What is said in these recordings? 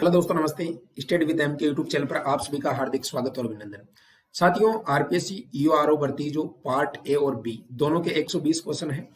Hello दोस्तों, नमस्ते। Study with M के यूट्यूब चैनल पर आप सभी का हार्दिक स्वागत और अभिनंदन। साथियों, आरपीएससी ईओआरओ भर्ती जो पार्ट ए और बी दोनों के 120 क्वेश्चन हैं,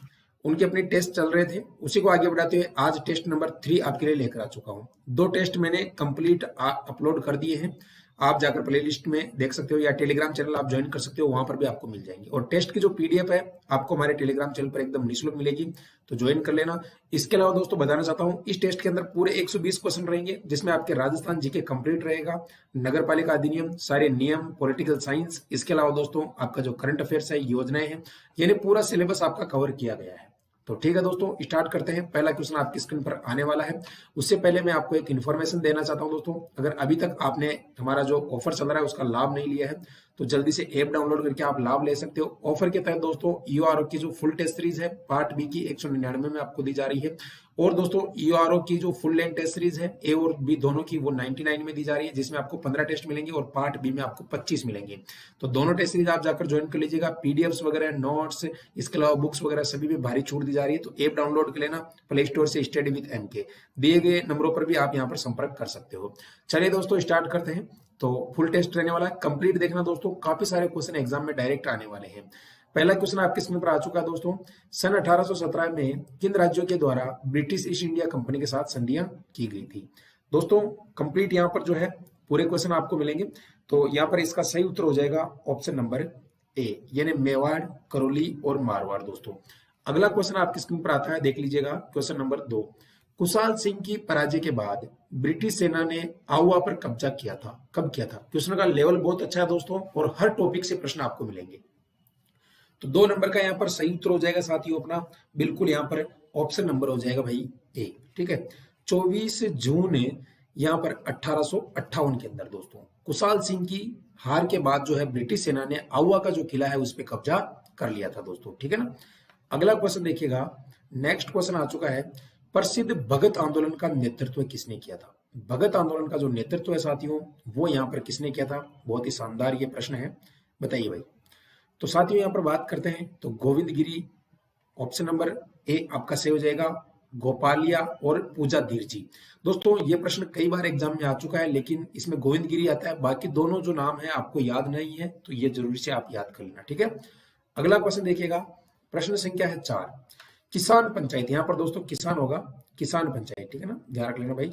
उनके अपने टेस्ट चल रहे थे। उसी को आगे बढ़ाते हुए आज टेस्ट नंबर 3 आपके लिए लेकर आ चुका हूं। 2 टेस्ट मैंने कंप्लीट अपलोड कर दिए हैं। आप जाकर प्लेलिस्ट में देख सकते हो या टेलीग्राम चैनल आप ज्वाइन कर सकते हो, वहां पर भी आपको मिल जाएंगे। और टेस्ट की जो पीडीएफ है आपको हमारे टेलीग्राम चैनल पर एकदम निःशुल्क मिलेगी, तो ज्वाइन कर लेना। इसके अलावा दोस्तों बताना चाहता हूं, इस टेस्ट के अंदर पूरे 120 क्वेश्चन रहेंगे, जिसमें आपके राजस्थान जीके कंप्लीट रहेगा, नगर पालिका अधिनियम, सारे नियम, पॉलिटिकल साइंस। इसके अलावा दोस्तों आपका जो करंट अफेयर्स है, योजनाएं हैं, यानी पूरा सिलेबस आपका कवर किया गया है। तो ठीक है दोस्तों, स्टार्ट करते हैं। पहला क्वेश्चन आपकी स्क्रीन पर आने वाला है। उससे पहले मैं आपको एक इन्फॉर्मेशन देना चाहता हूं दोस्तों, अगर अभी तक आपने हमारा जो ऑफर चल रहा है उसका लाभ नहीं लिया है तो जल्दी से ऐप डाउनलोड करके आप लाभ ले सकते हो। ऑफर के तहत दोस्तों ईओआरओ की जो फुल टेस्ट सीरीज है पार्ट बी की 199 में आपको दी जा रही है, और दोस्तों ईओआरओ की जो फुल लेंथ टेस्ट सीरीज है ए और बी दोनों की, वो 99 में दी जा रही है, जिसमें आपको 15 टेस्ट मिलेंगे और पार्ट बी में आपको 25 मिलेंगे। तो दोनों टेस्ट सीरीज आप जाकर ज्वाइन कर लीजिएगा। पीडीएफ्स वगैरह, नोट्स, इसके अलावा बुक्स वगैरह सभी में भारी छूट दी जा रही है। तो ऐप डाउनलोड कर लेना प्ले स्टोर से, स्टडी विद एमके। दिए गए नंबरों पर भी आप यहाँ पर संपर्क कर सकते हो। चलिए दोस्तों स्टार्ट करते हैं। तो फुल टेस्ट रहने वाला है, कंप्लीट देखना दोस्तों, काफी सारे क्वेश्चन एग्जाम में डायरेक्ट आने वाले हैं। पहला क्वेश्चन आपके स्क्रीन पर आ चुका है दोस्तों। सन 1817 में किन राज्यों के द्वारा ब्रिटिश ईस्ट इंडिया कंपनी के साथ संधियां की गई थी? दोस्तों कंप्लीट यहाँ पर जो है पूरे क्वेश्चन आपको मिलेंगे। तो यहाँ पर इसका सही उत्तर हो जाएगा ऑप्शन नंबर ए, यानी मेवाड़, करौली और मारवाड़। दोस्तों अगला क्वेश्चन आपकी स्क्रीन पर आता है, देख लीजिएगा। क्वेश्चन नंबर 2, कुशाल सिंह की पराजय के बाद ब्रिटिश सेना ने आउवा पर कब्जा किया था, कब किया था? क्वेश्चन का लेवल बहुत अच्छा है दोस्तों, और हर टॉपिक से प्रश्न आपको मिलेंगे। तो 2 नंबर का यहाँ पर सही उत्तर हो जाएगा साथियों अपना, बिल्कुल यहाँ पर ऑप्शन नंबर हो जाएगा भाई ए। ठीक है, 24 जून यहाँ पर 1858 के अंदर दोस्तों कुशाल सिंह की हार के बाद जो है ब्रिटिश सेना ने आउवा का जो किला है उस पर कब्जा कर लिया था दोस्तों। ठीक है ना। अगला क्वेश्चन देखिएगा, नेक्स्ट क्वेश्चन आ चुका है, प्रसिद्ध भगत आंदोलन का नेतृत्व किसने किया था? भगत आंदोलन का जो नेतृत्व है साथियों वो यहाँ पर किसने किया था? बहुत ही शानदार ये प्रश्न है, बताइए भाई। तो साथियों यहाँ पर बात करते हैं तो गोविंद गिरी, ऑप्शन नंबर ए आपका सही हो जाएगा। गोपालिया और पूजा धीर जी। दोस्तों ये प्रश्न कई बार एग्जाम में आ चुका है, लेकिन इसमें गोविंद गिरी आता है, बाकी दोनों जो नाम है आपको याद नहीं है, तो ये जरूरी से आप याद कर लेना। ठीक है, अगला क्वेश्चन देखिएगा, प्रश्न संख्या है 4, किसान पंचायत। यहाँ पर दोस्तों किसान होगा, किसान पंचायत। ठीक है ना, ध्यान रख लेना भाई।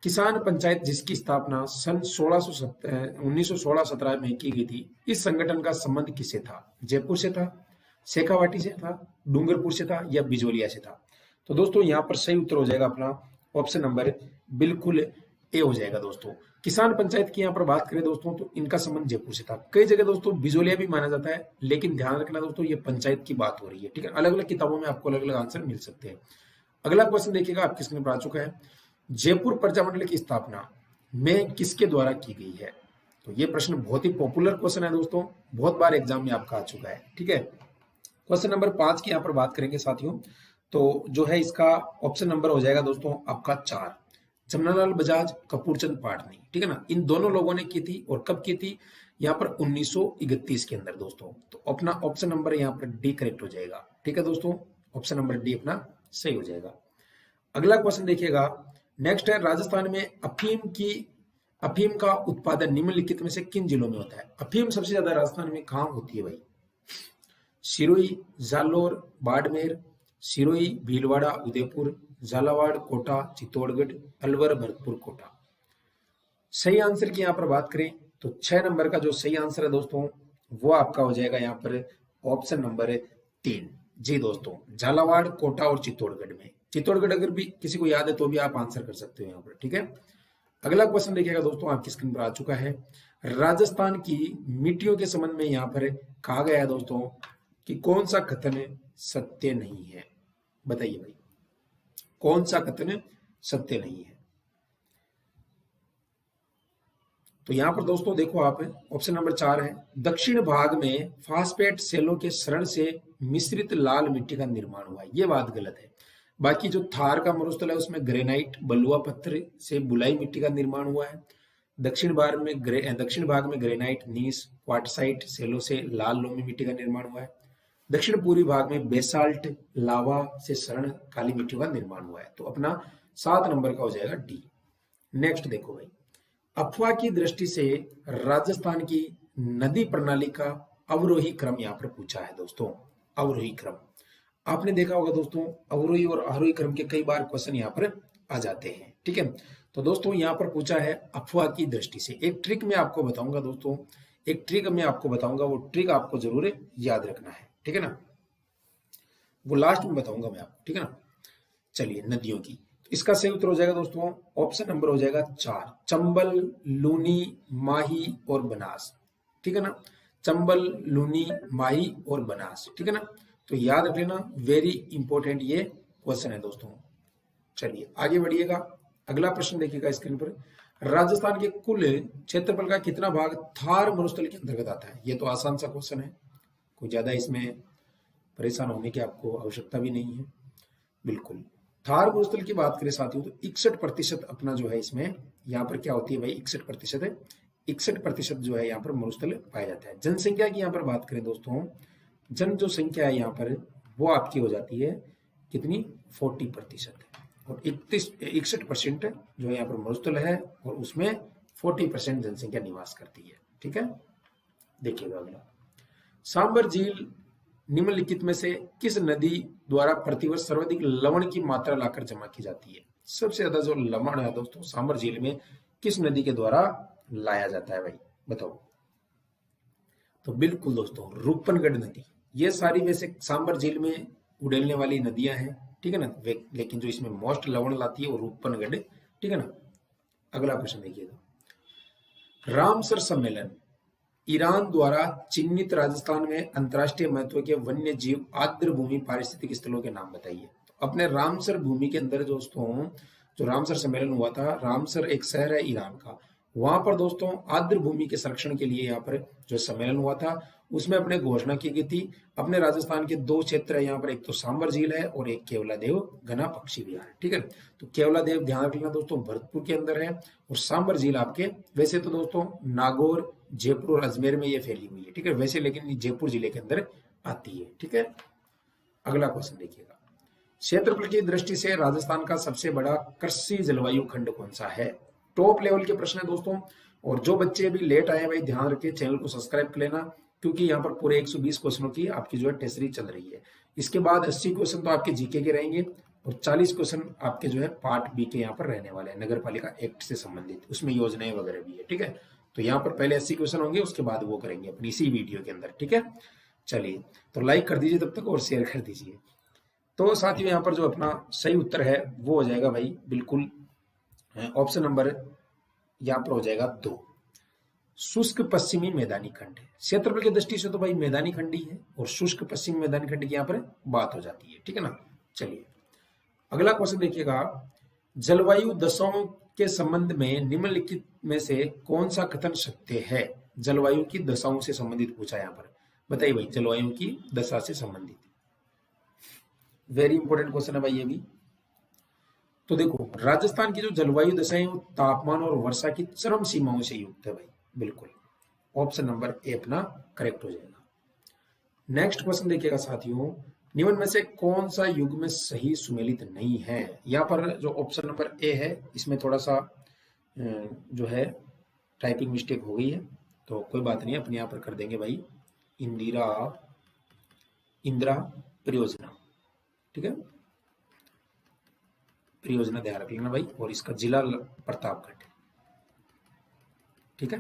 किसान पंचायत जिसकी स्थापना सन 1916-17 में की गई थी, इस संगठन का संबंध किससे था? जयपुर से था, शेखावाटी से था, डूंगरपुर से था, या बिजोलिया से था? तो दोस्तों यहाँ पर सही उत्तर हो जाएगा अपना ऑप्शन नंबर बिल्कुल ए हो जाएगा दोस्तों। किसान पंचायत की यहाँ पर बात करें दोस्तों तो इनका संबंध जयपुर से था। कई जगह दोस्तों बिजोलिया भी माना जाता है, लेकिन ध्यान रखना दोस्तों ये पंचायत की बात हो रही है। ठीक है, अलग अलग किताबों में आपको अलग अलग आंसर मिल सकते हैं। अगला क्वेश्चन देखिएगा, आपके स्क्रीन पर आ चुका है, जयपुर प्रजामंडल की स्थापना में किसके द्वारा की गई है? तो ये प्रश्न बहुत ही पॉपुलर क्वेश्चन है दोस्तों, बहुत बार एग्जाम में आपका आ चुका है। ठीक है, क्वेश्चन नंबर 5 की यहाँ पर बात करेंगे साथियों, तो जो है इसका ऑप्शन नंबर हो जाएगा दोस्तों आपका 4, जमनालाल बजाज, कपूरचंद पाटनी। ठीक है ना, इन दोनों लोगों ने की थी, और कब की थी? यहाँ पर 1931 के अंदर दोस्तों। तो अपना ऑप्शन नंबर यहाँ पर डी करेक्ट हो जाएगा। ठीक है दोस्तों, ऑप्शन नंबर डी अपना सही हो जाएगा। अगला क्वेश्चन देखिएगा, नेक्स्ट है, राजस्थान में अफीम का उत्पादन निम्नलिखित में से किन जिलों में होता है? अफीम सबसे ज्यादा राजस्थान में कहाँ होती है भाई? सिरोही, जालोर, बाड़मेर, सिरोही, भीलवाड़ा, उदयपुर, झालावाड़, कोटा, चित्तौड़गढ़, अलवर, भरतपुर, कोटा। सही आंसर की यहाँ पर बात करें तो 6 नंबर का जो सही आंसर है दोस्तों वो आपका हो जाएगा यहाँ पर ऑप्शन नंबर 3। जी दोस्तों, झालावाड़, कोटा और चित्तौड़गढ़ में। चित्तौड़गढ़ अगर भी किसी को याद है तो भी आप आंसर कर सकते हो यहाँ पर। ठीक है, अगला क्वेश्चन देखिएगा दोस्तों, आपकी स्क्रीन पर आ चुका है, राजस्थान की मिट्टियों के संबंध में यहाँ पर कहा गया है दोस्तों कि कौन सा कथन सत्य नहीं है? बताइए भाई, कौन सा कथन सत्य नहीं है? तो यहां पर दोस्तों देखो आप, ऑप्शन नंबर 4 है, दक्षिण भाग में फास्फेट सेलों के शरण से मिश्रित लाल मिट्टी का निर्माण हुआ है। ये बात गलत है। बाकी जो थार का मरुस्थल है उसमें ग्रेनाइट, बलुआ पत्थर से बुलाई मिट्टी का निर्माण हुआ है। दक्षिण भाग में ग्रेनाइट, नीस, क्वार्टसाइट सेलों से लाल लोमी मिट्टी का निर्माण हुआ है। दक्षिण पूर्वी भाग में बेसाल्ट, लावा से शरण काली मिट्टी का निर्माण हुआ है। तो अपना 7 नंबर का हो जाएगा डी। नेक्स्ट देखो भाई, अफवाह की दृष्टि से राजस्थान की नदी प्रणाली का अवरोही क्रम यहाँ पर पूछा है दोस्तों। अवरोही क्रम आपने देखा होगा दोस्तों, अवरोही और आरोही क्रम के कई बार क्वेश्चन यहाँ पर आ जाते हैं, ठीक है। तो दोस्तों यहाँ पर पूछा है अफवाह की दृष्टि से। एक ट्रिक मैं आपको बताऊंगा दोस्तों, एक ट्रिक मैं आपको बताऊंगा, वो ट्रिक आपको जरूर याद रखना है, ठीक है ना, वो लास्ट में बताऊंगा मैं आपको, ठीक है ना। चलिए नदियों की, तो इसका सही उत्तर हो जाएगा दोस्तों ऑप्शन नंबर हो जाएगा 4, चंबल, लूनी, माही और बनास, ठीक है ना। चंबल, लूनी, माही और बनास, ठीक है ना। तो याद रख लेना, वेरी इंपॉर्टेंट ये क्वेश्चन है दोस्तों। चलिए आगे बढ़िएगा, अगला प्रश्न देखिएगा स्क्रीन पर। राजस्थान के कुल क्षेत्रफल का कितना भाग थार मरुस्थल के अंतर्गत आता है? ये तो आसान सा क्वेश्चन है, कोई ज्यादा इसमें परेशान होने की आपको आवश्यकता भी नहीं है। बिल्कुल, थार मरुस्थल की बात करें साथियों तो 61% अपना जो है इसमें यहाँ पर क्या होती है भाई, 61% है। 61% जो है यहाँ पर मरुस्थल पाया जाता है। जनसंख्या की यहाँ पर बात करें दोस्तों, जन जो संख्या है यहाँ पर वो आपकी हो जाती है कितनी, 40%, और 61% जो है यहाँ पर मरुस्थल है और उसमें 40% जनसंख्या निवास करती है, ठीक है। देखिएगा अगला, सांबर झील निम्नलिखित में से किस नदी द्वारा प्रतिवर्ष सर्वाधिक लवण की मात्रा लाकर जमा की जाती है? सबसे ज्यादा जो लवण है दोस्तों सांबर झील में किस नदी के द्वारा लाया जाता है भाई, बताओ। तो बिल्कुल दोस्तों रूपनगढ़ नदी। ये सारी वैसे सांबर झील में उड़ेलने वाली नदियां हैं, ठीक है ना, लेकिन जो इसमें मोस्ट लवण लाती है वो रूपनगढ़, ठीक है ना। अगला प्रश्न देखिएगा, रामसर सम्मेलन ईरान द्वारा चिन्हित राजस्थान में अंतर्राष्ट्रीय महत्व के वन्य जीव आर्द्र भूमि पारिस्थितिक स्थलों के नाम बताइए। तो अपने रामसर भूमि के अंदर दोस्तों जो रामसर सम्मेलन हुआ था, रामसर एक शहर है ईरान का, वहां पर दोस्तों आर्द्र भूमि के संरक्षण के लिए यहाँ पर जो सम्मेलन हुआ था उसमें अपने घोषणा की गई थी। अपने राजस्थान के 2 क्षेत्र है यहाँ पर, एक तो सांबर झील है और एक केवलादेव घना पक्षी विहार, ठीक है। तो केवलादेव ध्यान रखना दोस्तों भरतपुर के अंदर है, और सांबर झील आपके वैसे तो दोस्तों नागौर, जयपुर और अजमेर में ये फैली हुई है, ठीक है, वैसे लेकिन जयपुर जिले के अंदर आती है, ठीक है। अगला क्वेश्चन देखिएगा, क्षेत्रफल की दृष्टि से राजस्थान का सबसे बड़ा कृषि जलवायु खंड कौन सा है? टॉप लेवल के प्रश्न है दोस्तों, और जो बच्चे अभी लेट आए भाई ध्यान रखिए चैनल को सब्सक्राइब कर लेना, क्योंकि यहाँ पर पूरे 120 क्वेश्चनों की आपकी जो है टेस्ट सीरीज चल रही है। इसके बाद 80 क्वेश्चन तो आपके जीके के रहेंगे और 40 क्वेश्चन आपके जो है पार्ट बी के यहाँ पर रहने वाले हैं, नगर पालिका एक्ट से संबंधित, उसमें योजनाएं वगैरह भी है, ठीक है। तो यहाँ पर पहले 80 क्वेश्चन होंगे, उसके बाद वो करेंगे अपनी इसी वीडियो के अंदर, ठीक है। चलिए तो लाइक कर दीजिए तब तक और शेयर कर दीजिए। तो साथियों यहाँ पर जो अपना सही उत्तर है वो हो जाएगा भाई बिल्कुल ऑप्शन नंबर यहाँ पर हो जाएगा 2, शुष्क पश्चिमी मैदानी खंड है। क्षेत्रफल की दृष्टि से तो भाई मैदानी खंड ही है, और शुष्क पश्चिमी मैदानी खंड की यहाँ पर बात हो जाती है, ठीक है ना। चलिए अगला क्वेश्चन देखिएगा, जलवायु दशाओं के संबंध में निम्नलिखित में से कौन सा कथन सत्य है? जलवायु की दशाओं से संबंधित पूछा यहाँ पर, बताइए भाई जलवायु की दशा से संबंधित। वेरी इंपॉर्टेंट क्वेश्चन है भाई ये भी। तो देखो राजस्थान की जो जलवायु दशा है वो तापमान और वर्षा की चरम सीमाओं से युक्त है भाई, बिल्कुल ऑप्शन नंबर ए अपना करेक्ट हो जाएगा। नेक्स्ट क्वेश्चन देखिएगा साथियों, निम्न में से कौन सा युग में सही सुमेलित नहीं है? यहाँ पर जो ऑप्शन नंबर ए है इसमें थोड़ा सा जो है टाइपिंग मिस्टेक हो गई है, तो कोई बात नहीं, अपने यहाँ पर कर देंगे भाई इंदिरा परियोजना, ठीक है, परियोजना ध्यान रख लेना भाई, और इसका जिला प्रतापगढ़, ठीक है।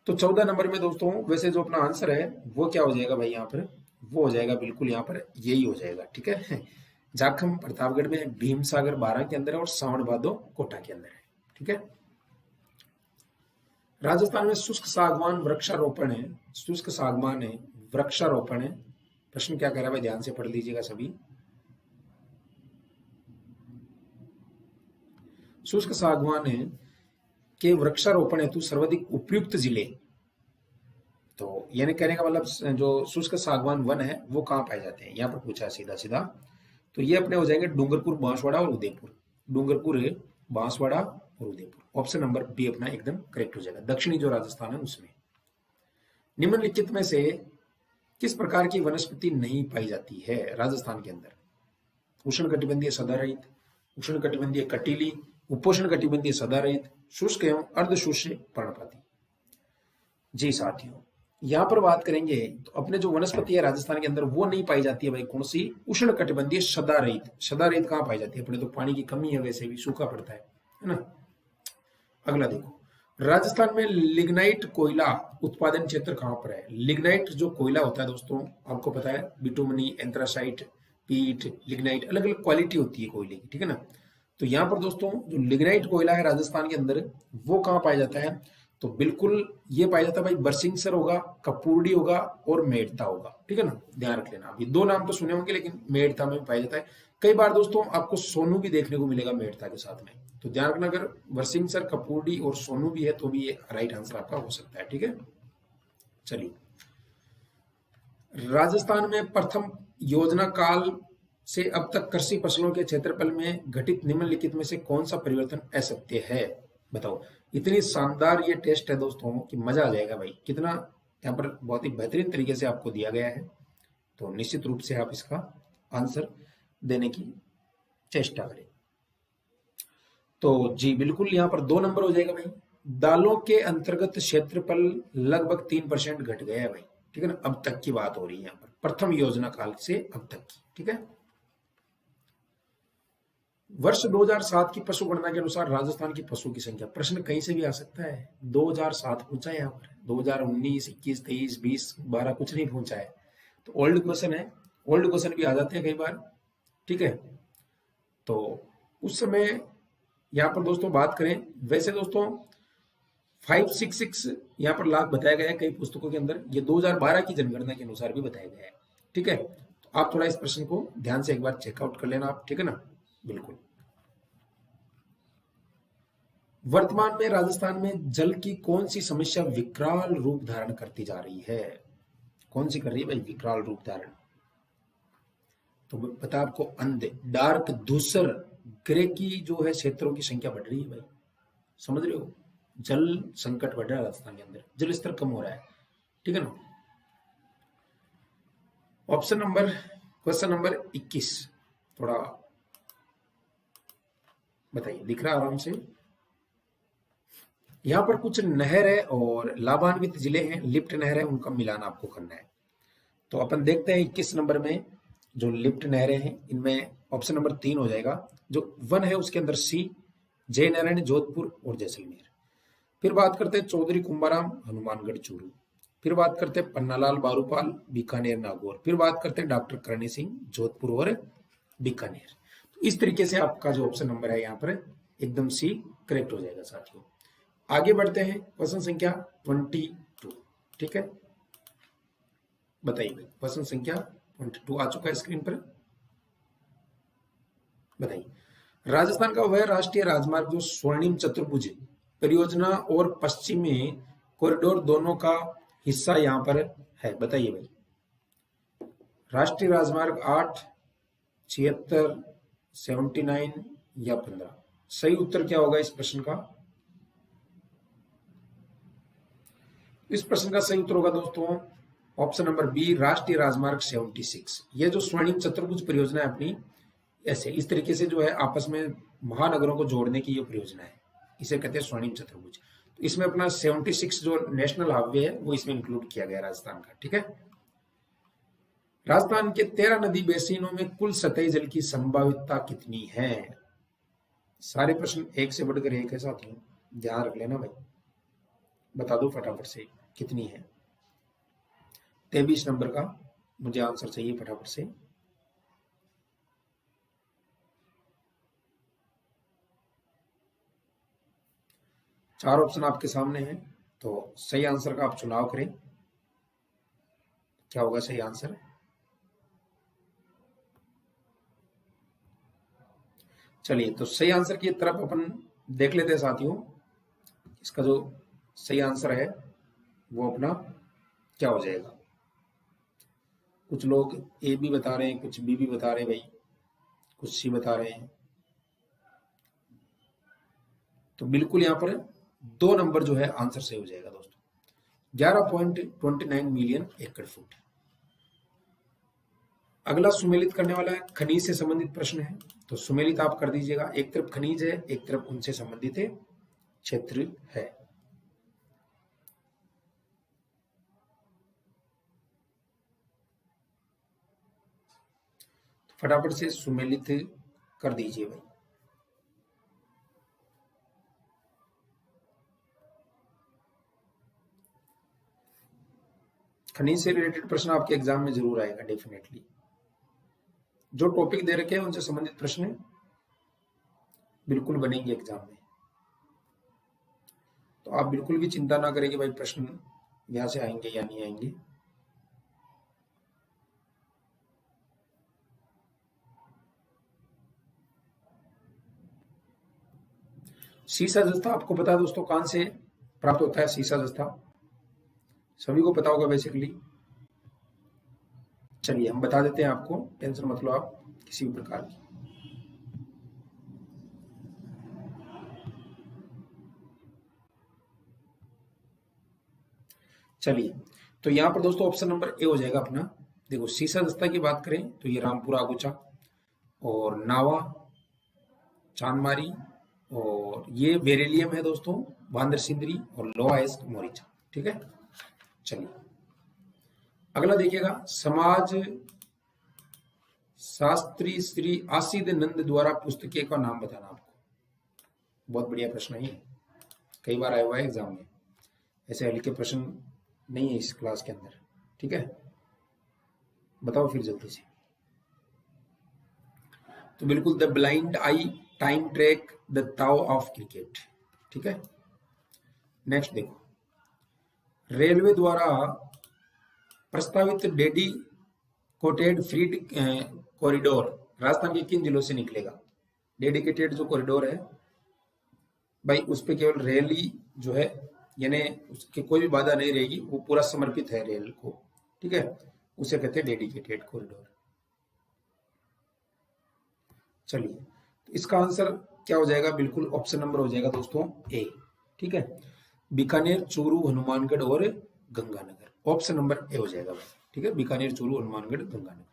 तो 14 नंबर में दोस्तों वैसे जो अपना आंसर है वो क्या हो जाएगा भाई, यहाँ पर वो हो जाएगा बिल्कुल यहाँ पर यही हो जाएगा, ठीक है। जाखम प्रतापगढ़ में, भीम सागर 12 के अंदर है और सावण भादो कोटा के अंदर है, ठीक है। राजस्थान में शुष्क सागवान वृक्षारोपण है, शुष्क सागवान है वृक्षारोपण है। प्रश्न क्या कह रहा है भाई, ध्यान से पढ़ लीजिएगा सभी। शुष्क सागवान है के वृक्षारोपण हेतु सर्वाधिक उपयुक्त जिले, तो यानी कहने का मतलब जो शुष्क सागवान वन है वो कहाँ पाए जाते हैं, यहाँ पर पूछा है सीधा सीधा। तो ये अपने हो जाएंगे डूंगरपुर, बांसवाड़ा और उदयपुर, डूंगरपुर, बांसवाड़ा और उदयपुर। ऑप्शन नंबर बी अपना एकदम करेक्ट हो जाएगा, दक्षिणी जो राजस्थान है उसमें। निम्नलिखित में से किस प्रकार की वनस्पति नहीं पाई जाती है राजस्थान के अंदर? उष्णकटिबंधीय सदाहरित, उष्णकटिबंधीय कटीली, उपोष्ण कटिबंधीय सदारहित, शुष्क एवं अर्धशुष्क पर्णपाती। जी साथियों, यहाँ पर बात करेंगे तो अपने जो वनस्पति है राजस्थान के अंदर वो नहीं पाई जाती है भाई, कौन सी? उष्ण कटिबंधीय सदारहित। सदारहित कहाँ पाई जाती है? अपने तो पानी की कमी है, वैसे भी सूखा पड़ता है ना। अगला देखो, राजस्थान में लिग्नाइट कोयला उत्पादन क्षेत्र कहाँ पर है? लिग्नाइट जो कोयला होता है दोस्तों, आपको पता है बिटुमनी, एंथ्रासाइट, पीट, लिग्नाइट, अलग अलग क्वालिटी होती है कोयले की, ठीक है ना। तो यहाँ पर दोस्तों जो लिग्नाइट कोयला है राजस्थान के अंदर, वो कहाँ पाया जाता है? तो बिल्कुल ये पाया जाता है भाई, बरसिंगसर होगा, कपूरडी होगा और मेड़ता होगा, ठीक है ना। ध्यान रख लेना, अभी दो नाम तो सुने होंगे, लेकिन मेड़ता में पाया जाता है। कई बार दोस्तों आपको सोनू भी देखने को मिलेगा मेड़ता के साथ में, तो ध्यान रखना, अगर बरसिंगसर, कपूरडी और सोनू भी है तो भी ये राइट आंसर आपका हो सकता है, ठीक है। चलिए, राजस्थान में प्रथम योजना काल से अब तक कृषि फसलों के क्षेत्रफल में घटित निम्नलिखित में से कौन सा परिवर्तन असत्य है? बताओ। इतनी शानदार ये टेस्ट है दोस्तों कि मजा आ जाएगा भाई। कितना यहाँ पर बहुत ही बेहतरीन तरीके से आपको दिया गया है, तो निश्चित रूप से आप इसका आंसर देने की चेष्टा करें। तो जी बिल्कुल, यहाँ पर 2 नंबर हो जाएगा भाई। दालों के अंतर्गत क्षेत्रफल लगभग 3% घट गया है भाई, ठीक है ना। अब तक की बात हो रही है यहाँ पर, प्रथम योजना काल से अब तक की, ठीक है। वर्ष 2007 की पशु गणना के अनुसार राजस्थान की पशु की संख्या, प्रश्न कहीं से भी आ सकता है। 2007 पूछा है यहाँ पर, 2019, 21, 23, 20, 12 कुछ नहीं पूछा है, तो ओल्ड क्वेश्चन है। ओल्ड क्वेश्चन भी आ जाते हैं कई बार, ठीक है। तो उस समय यहाँ पर दोस्तों बात करें, वैसे दोस्तों 566 यहाँ पर लाख बताया गया है कई पुस्तकों के अंदर, ये 2012 की जनगणना के अनुसार भी बताया गया है, ठीक है। तो आप थोड़ा इस प्रश्न को ध्यान से एक बार चेकआउट कर लेना आप, ठीक है ना। बिल्कुल। वर्तमान में राजस्थान में जल की कौन सी समस्या विकराल रूप धारण करती जा रही है? कौन सी कर रही है भाई विकराल रूप धारण? तो पता आपको, अंधे, डार्क, धूसर, ग्रे की जो है क्षेत्रों की संख्या बढ़ रही है भाई, समझ रहे हो। जल संकट बढ़ रहा है राजस्थान के अंदर, जल स्तर कम हो रहा है, ठीक है ना। ऑप्शन नंबर, क्वेश्चन नंबर 21 थोड़ा बताइए, दिख रहा है आराम से। यहाँ पर कुछ नहर है और लाभान्वित जिले हैं, लिफ्ट नहर है, उनका मिलान आपको करना है। तो अपन देखते हैं 21 नंबर में जो लिफ्ट नहरें हैं, इनमें ऑप्शन नंबर 3 हो जाएगा। जो 1 है उसके अंदर सी, जय नारायण, जोधपुर और जैसलमेर। फिर बात करते हैं चौधरी कुंभाराम, हनुमानगढ़, चूरू। फिर बात करते हैं पन्नालाल बारूपाल, बीकानेर, नागौर। फिर बात करते हैं डॉक्टर करणी सिंह, जोधपुर और बीकानेर। तो इस तरीके से आपका जो ऑप्शन नंबर है यहाँ पर एकदम सी करेक्ट हो जाएगा साथियों। आगे बढ़ते हैं, क्वेश्चन संख्या 22, ठीक है। बताइए क्वेश्चन संख्या 22 आ चुका है स्क्रीन पर, बताइए। राजस्थान का वह राष्ट्रीय राजमार्ग जो स्वर्णिम चतुर्भुज परियोजना और पश्चिमी कॉरिडोर दोनों का हिस्सा यहाँ पर है, बताइए भाई। राष्ट्रीय राजमार्ग 8, 76, 79 या 15? सही उत्तर क्या होगा इस प्रश्न का? इस प्रश्न का सही उत्तर होगा दोस्तों ऑप्शन नंबर बी, राष्ट्रीय राजमार्ग 76। ये जो स्वर्णिम चतुर्भुज परियोजना है अपनी, ऐसे इस तरीके से जो है आपस में महानगरों को जोड़ने की ये परियोजना है, इसे कहते हैं स्वर्णिम चतुर्भुज। तो इसमें अपना 76 जो नेशनल हाईवे है वो इसमें इंक्लूड किया गया राजस्थान का, ठीक है। राजस्थान के 13 नदी बेसिनों में कुल सतही जल की संभाव्यता कितनी है? सारे प्रश्न एक से बढ़कर एक है साथियों, ध्यान रख लेना भाई। बता दो फटाफट से कितनी है। 23 नंबर का मुझे आंसर चाहिए फटाफट से। चार ऑप्शन आपके सामने हैं, तो सही आंसर का आप चुनाव करें। क्या होगा सही आंसर? चलिए, तो सही आंसर की तरफ अपन देख लेते हैं साथियों। इसका जो सही आंसर है वो अपना क्या हो जाएगा? कुछ लोग ए भी बता रहे हैं, कुछ बी भी बता रहे हैं भाई, कुछ सी बता रहे हैं। तो बिल्कुल यहाँ पर 2 नंबर जो है आंसर सही हो जाएगा दोस्तों, 11.29 मिलियन एकड़ फुट। अगला सुमेलित करने वाला है, खनिज से संबंधित प्रश्न है। तो सुमेलित आप कर दीजिएगा, एक तरफ खनिज है, एक तरफ उनसे संबंधित क्षेत्र है। तो फटाफट से सुमेलित कर दीजिए भाई। खनिज से रिलेटेड प्रश्न आपके एग्जाम में जरूर आएगा डेफिनेटली। जो टॉपिक दे रखे हैं उनसे संबंधित प्रश्न बिल्कुल बनेंगे एग्जाम में। तो आप बिल्कुल भी चिंता ना करें कि भाई प्रश्न यहां से आएंगे या नहीं आएंगे। सीसा जस्ता आपको पता है दोस्तों कहां से प्राप्त होता है? सीसा जस्ता सभी को पता होगा बेसिकली। चलिए हम बता देते हैं आपको, टेंशन मत लो आप किसी भी प्रकार की। चलिए तो यहां पर दोस्तों ऑप्शन नंबर ए हो जाएगा अपना। देखो सीसा दस्ता की बात करें तो ये रामपुरा आगुचा और नावा चांदमारी, और ये बेरिलियम है दोस्तों, वांदर सिंदरी और लोहाएस्ट मोरिचा। ठीक है, चलिए अगला देखिएगा, समाज शास्त्री श्री आसिद नंद द्वारा पुस्तकें का नाम बताना आपको। बहुत बढ़िया प्रश्न है, कई बार आया हुआ है एग्जाम में। ऐसे हल्के प्रश्न नहीं है इस क्लास के अंदर। ठीक है, बताओ फिर जल्दी से। तो बिल्कुल the blind I, time track, the Tao of cricket. ठीक है, नेक्स्ट देखो, रेलवे द्वारा प्रस्तावित डेडिकेटेड फ्रीट कॉरिडोर राजस्थान के किन जिलों से निकलेगा? डेडिकेटेड जो कॉरिडोर है भाई, उस पर केवल रेल ही जो है, यानी उसकी कोई भी बाधा नहीं रहेगी, वो पूरा समर्पित है रेल को। ठीक है, उसे कहते हैं डेडिकेटेड कॉरिडोर। चलिए तो इसका आंसर क्या हो जाएगा? बिल्कुल ऑप्शन नंबर हो जाएगा दोस्तों ए। ठीक है, बीकानेर, चूरू, हनुमानगढ़ और गंगानगर। ऑप्शन नंबर ए हो जाएगा भाई। ठीक है, बीकानेर, चूरू, हनुमानगढ़, गंगानगर।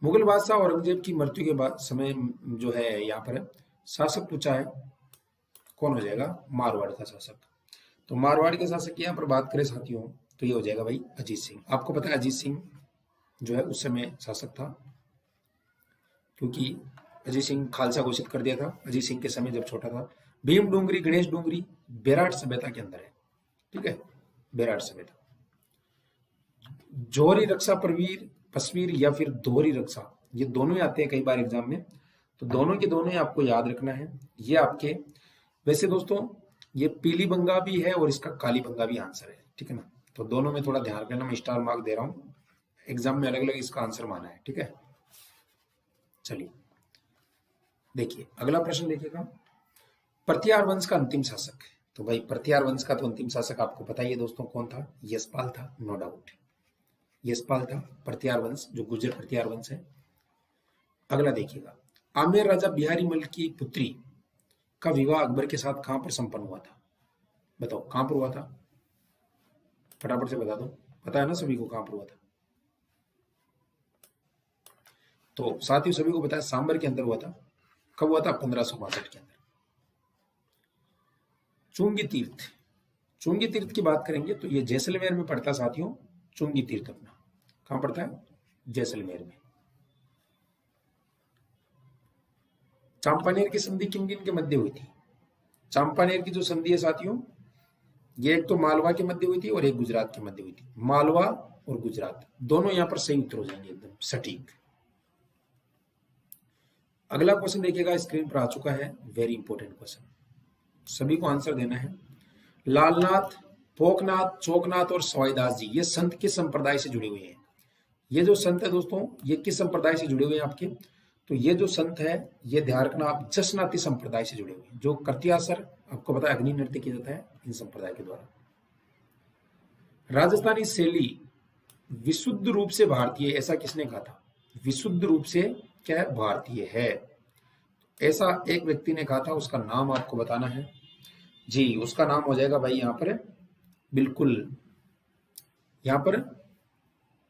मुगल बादशाह औरंगजेब की मृत्यु के बाद समय जो है यहाँ पर शासक पूछा है, कौन हो जाएगा? मारवाड़ का शासक। तो मारवाड़ के शासक की यहाँ पर बात करें साथियों तो ये हो जाएगा भाई अजीत सिंह। आपको पता है अजीत सिंह जो है उस समय शासक था, क्योंकि अजीत सिंह खालसा घोषित कर दिया था अजीत सिंह के समय जब छोटा था। भीम डूंगरी, गणेश डूंगरी बेराट सभ्यता के अंदर है। ठीक है, बेराट सभ्यता। जोहरी रक्षा परवीर पसवीर या फिर दोहरी रक्षा, ये दोनों ही आते हैं कई बार एग्जाम में। तो दोनों के दोनों ही आपको याद रखना है। ये आपके वैसे दोस्तों ये पीली बंगा भी है और इसका काली बंगा भी आंसर है। ठीक है ना, तो दोनों में थोड़ा ध्यान रखना। मैं स्टार मार्क दे रहा हूँ, एग्जाम में अलग अलग इसका आंसर माना है। ठीक है, चलिए देखिए अगला प्रश्न देखिएगा, प्रत्यार वंश का अंतिम शासक। तो भाई प्रत्यार वंश का तो अंतिम शासक आपको पता ही है दोस्तों कौन था? यशपाल था, नो डाउट। यशपाल था प्रत्यार वंश, जो गुर्जर प्रत्यार वंश है। अगला देखिएगा, आमेर राजा बिहारी मल की पुत्री का विवाह अकबर के साथ कहां पर संपन्न हुआ था? बताओ कहां पर हुआ था, फटाफट से बता दो। पता है ना सभी को कहां पर हुआ था? तो साथियों सभी को पता है सांबर के अंदर हुआ था। कब हुआ था? 1562 के अंदर। चुंगी तीर्थ, चुंगी तीर्थ की बात करेंगे तो ये जैसलमेर में पड़ता है साथियों। चुंगी तीर्थ अपना कहां पड़ता है? जैसलमेर में। चांपानेर की संधि किन किन के मध्य हुई थी? चांपानेर की जो संधि है साथियों, ये एक तो मालवा के मध्य हुई थी और एक गुजरात के मध्य हुई थी। मालवा और गुजरात दोनों यहां पर सही उत्तर हो जाएंगे, एकदम सटीक। अगला क्वेश्चन देखिएगा, स्क्रीन पर आ चुका है, वेरी इंपॉर्टेंट क्वेश्चन, सभी को आंसर देना है। लालनाथ, पोकनाथ, चौकनाथ और सवाईदास जी ये संत किस संप्रदाय से जुड़े हुए हैं? ये जो संत है दोस्तों ये किस संप्रदाय से जुड़े हुए हैं आपके? तो ये जो संत है ये ध्यान रखना आप, जसनाती संप्रदाय से जुड़े हुए हैं। जो कर्तियासर आपको पता है अग्नि नृत्य किया जाता है इन संप्रदाय के द्वारा। राजस्थानी शैली विशुद्ध रूप से भारतीय, ऐसा किसने कहा था? विशुद्ध रूप से क्या है? भारतीय है, ऐसा एक व्यक्ति ने कहा था। उसका नाम आपको बताना है जी। उसका नाम हो जाएगा भाई यहाँ पर बिल्कुल, यहाँ पर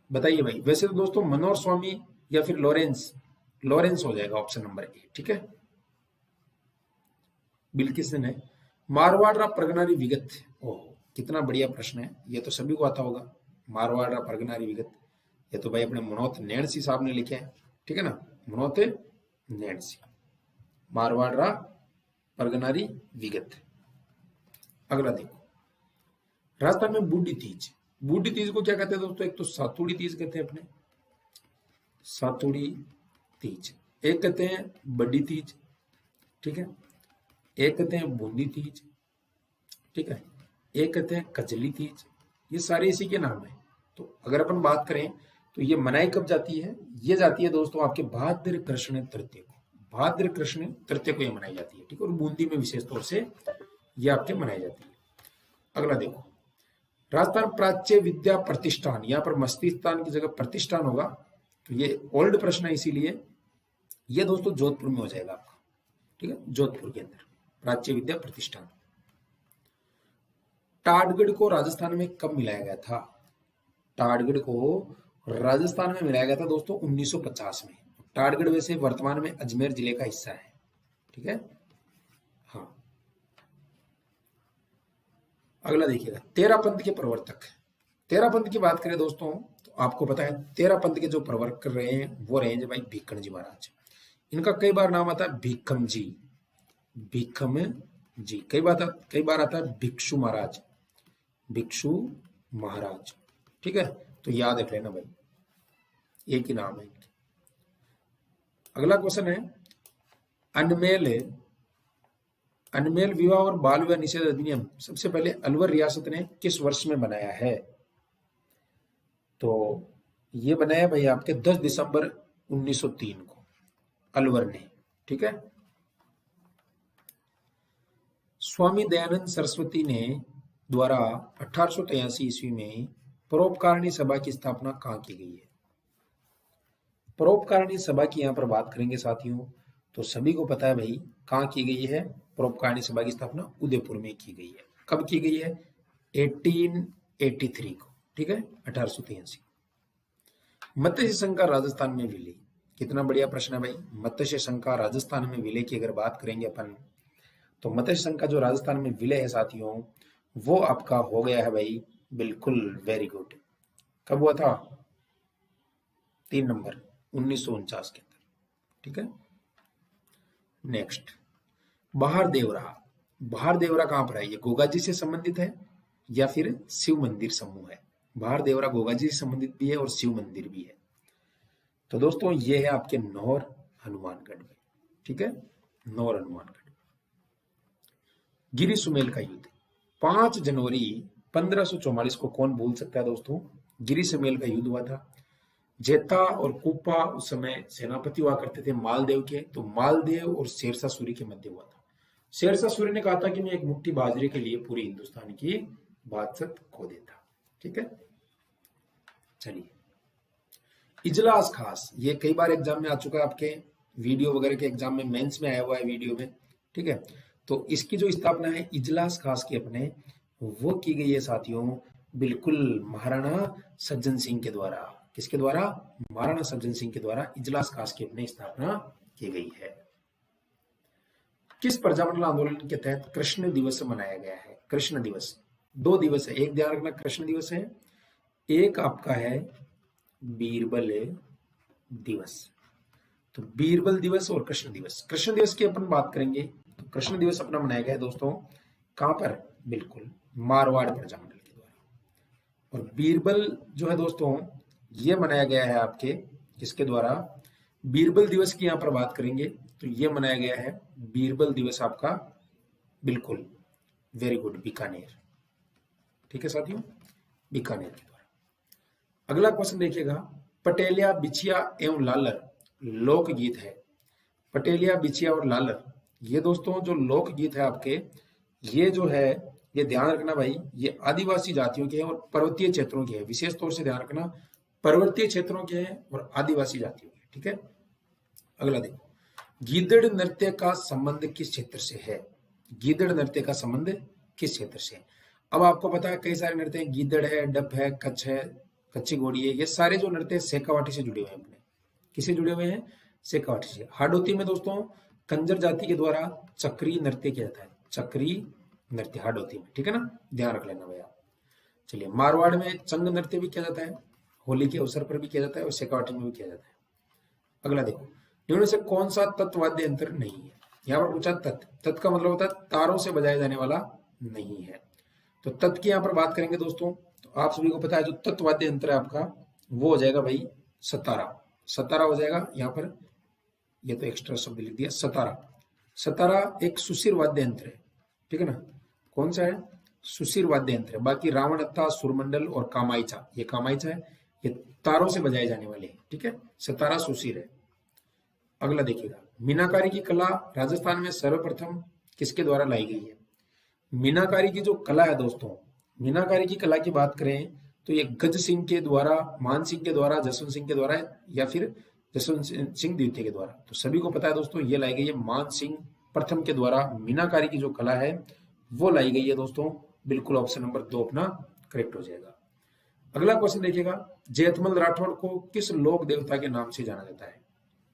बताइए भाई। वैसे तो दोस्तों मनोहर स्वामी या फिर लॉरेंस, लॉरेंस हो जाएगा ऑप्शन नंबर ए, ठीक है। बिल्किसन है। मारवाड़ परगनारी विगत, ओह कितना बढ़िया प्रश्न है, ये तो सभी को आता होगा। मारवाड़ परगनारी विगत, ये तो भाई अपने मनोहर नैणसी साहब ने लिखे हैं, ठीक है ना, मनोहर नैणसी, मारवाड़ परगनारी विगत। अगला देखो, राजस्थान में बूढ़ी तीज, बूढ़ी तीज को क्या कहते हैं दोस्तों? एक तो सातुड़ी तीज कहते हैं अपने, सातुड़ी तीज, एक कहते हैं बड़ी तीज, ठीक है, एक कहते हैं बूंदी तीज, ठीक है, एक कहते हैं कजली तीज, ये सारे इसी के नाम है। तो अगर अपन बात करें तो ये मनाई कब जाती है? ये जाती है दोस्तों आपके भाद्र कृष्ण तृतीय को, भाद्र कृष्ण तृतीय को ये मनाई जाती है, ठीक है, और बूंदी में विशेष तौर से ये आपके मनाई जाती है। अगला देखो, राजस्थान प्राच्य विद्या प्रतिष्ठान, यहाँ पर मस्तिष्ठान की जगह प्रतिष्ठान होगा, तो ये ओल्ड प्रश्न है, इसीलिए ये दोस्तों जोधपुर में हो जाएगा आपका, ठीक है, जोधपुर के अंदर प्राच्य विद्या प्रतिष्ठान। टाटगढ़ को राजस्थान में कब मिलाया गया था? टाटगढ़ को राजस्थान में मिलाया गया था दोस्तों 1950 में। टाटगढ़ वैसे वर्तमान में अजमेर जिले का हिस्सा है, ठीक है। हाँ, अगला देखिएगा, तेरा पंथ के प्रवर्तक, तेरा पंथ की बात करें दोस्तों तो आपको पता है तेरा पंथ के जो प्रवर्तक कर रहे हैं वो रहे हैं भाई भीखम जी महाराज। इनका कई बार नाम आता है भीखम जी, भीखम जी, कई बार आता है भिक्षु महाराज, भिक्षु महाराज, ठीक है, तो याद रख लेना भाई, एक ही नाम है इनके। अगला क्वेश्चन है, अनमेल, अनमेल विवाह और बाल विवाह निषेध अधिनियम सबसे पहले अलवर रियासत ने किस वर्ष में बनाया है? तो ये बनाया भाई आपके 10 दिसंबर 1903 को अलवर ने, ठीक है। स्वामी दयानंद सरस्वती ने द्वारा 1883 ईस्वी में परोपकारिणी सभा की स्थापना कहाँ की गई है? परोपकारिणी सभा की यहाँ पर बात करेंगे साथियों तो सभी को पता है भाई कहाँ की गई है। परोपकारिणी सभा की स्थापना उदयपुर में की गई है। कब की गई है? 1883 को, ठीक है, 1883। मत्स्य संघ का राजस्थान में विलय, कितना बढ़िया प्रश्न है भाई। मत्स्य संघ का राजस्थान में विलय की अगर बात करेंगे अपन तो मत्स्य संघ का जो राजस्थान में विलय है साथियों वो आपका हो गया है भाई, बिल्कुल वेरी गुड। कब हुआ था? 3 नंबर 1949 के अंदर, ठीक है। नेक्स्ट, बाहर देवरा, बाहर देवरा कहां पर है? ये गोगा जी से संबंधित है या फिर शिव मंदिर समूह है? बाहर देवरा गोगा जी से संबंधित भी है और शिव मंदिर भी है। तो दोस्तों ये है आपके नौर हनुमानगढ़ में, ठीक है, नौर हनुमानगढ़। गिरी सुमेल का युद्ध 5 जनवरी 1544 को कौन भूल सकता है दोस्तों? गिरी सुमेल का युद्ध हुआ था। जेता और कुपा उस समय सेनापति हुआ करते थे मालदेव के, तो मालदेव और शेरशाह सूरी के मध्य हुआ था। शेरशाह सूरी ने कहा था कि मैं एक मुट्ठी बाजरे के लिए पूरी हिंदुस्तान की बादशाह खो देता, ठीक है। चलिए, इजलास खास, ये कई बार एग्जाम में आ चुका है, आपके वीडियो वगैरह के एग्जाम में, मेंस में आया हुआ है वीडियो में, ठीक है। तो इसकी जो स्थापना है इजलास खास की अपने वो की गई है साथियों, बिल्कुल महाराणा सज्जन सिंह के द्वारा। किसके द्वारा? महाराणा सज्जन सिंह के द्वारा इजलास खास की अपनी स्थापना की गई है। किस प्रजामंडल आंदोलन के तहत कृष्ण दिवस मनाया गया है? कृष्ण दिवस 2 दिवस है, एक ध्यान रखना कृष्ण दिवस है, एक आपका है बीरबल दिवस। तो बीरबल दिवस और कृष्ण दिवस, कृष्ण दिवस की अपन बात करेंगे तो कृष्ण दिवस अपना मनाया गया है दोस्तों कहां पर? बिल्कुल मारवाड़ प्रजामंडल के द्वारा। और बीरबल जो है दोस्तों ये मनाया गया है आपके किसके द्वारा? बीरबल दिवस की यहां पर बात करेंगे तो ये मनाया गया है बीरबल दिवस आपका, बिल्कुल वेरी गुड, बीकानेर, ठीक है साथियों, बीकानेर के द्वारा। अगला क्वेश्चन देखिएगा, पटेलिया बिछिया एवं लालर लोकगीत है। पटेलिया बिछिया और लालर ये दोस्तों जो लोकगीत है आपके, ये जो है ये ध्यान रखना भाई, ये आदिवासी जातियों के हैं और पर्वतीय क्षेत्रों के हैं, विशेष तौर से ध्यान रखना पर्वतीय क्षेत्रों के हैं और आदिवासी जातियों के, ठीक है। अगला देखो, गीदड़ नृत्य का संबंध किस क्षेत्र से है? गीदड़ नृत्य का संबंध किस क्षेत्र से है? अब आपको पता है कई सारे नृत्य हैं, गीदड़ है, डप है, कच्छ है, कच्ची घोड़ी है, ये सारे जो नृत्य शेखावाटी से जुड़े हुए हैं अपने। किसे जुड़े हुए हैं? शेखावाटी से। हाडोती में दोस्तों कंजर जाति के द्वारा चक्री नृत्य किया जाता है, चक्री नृत्य हाडोती में, ठीक है ना, ध्यान रख लेना भैया। चलिए, मारवाड़ में चंग नृत्य भी किया जाता है, होली के अवसर पर भी किया जाता है और शेखावाटी में भी किया जाता है। अगला देखो, निम्न से कौन सा तत्वाद्य यंत्र नहीं है? यहाँ पर पूछा तत्, तत् का मतलब होता है तारों से बजाया जाने वाला नहीं है। तो तत् की यहाँ पर बात करेंगे दोस्तों, तो आप सभी को पता है जो तत्वाद्य यंत्र है आपका वो हो जाएगा भाई सतारा। सतारा हो जाएगा यहाँ पर, ये तो एक्स्ट्रा शब्द लिख दिया, सतारा। सतारा एक सुशिर वाद्य यंत्र है, ठीक है ना। कौन सा है? सुशिर वाद्य यंत्र है। बाकी रावणत्था, सुरमंडल और कामाइचा, ये कामाइचा है, ये तारों से बजाए जाने वाले हैं, ठीक है। सतारा सुशिर है। अगला देखिएगा, मीनाकारी की कला राजस्थान में सर्वप्रथम किसके द्वारा लाई गई है? मीनाकारी की जो कला है दोस्तों, मीनाकारी की कला की बात करें तो ये गज सिंह के द्वारा, मान सिंह के द्वारा, जसवंत सिंह के द्वारा या फिर जसवंत सिंह द्वितीय के द्वारा। तो सभी को पता है दोस्तों ये लाई गई है मान सिंह प्रथम के द्वारा। मीनाकारी की जो कला है वो लाई गई है दोस्तों, बिल्कुल ऑप्शन नंबर 2 अपना करेक्ट हो जाएगा। अगला क्वेश्चन देखिएगा, जैतमल राठौड़ को किस लोक देवता के नाम से जाना जाता है?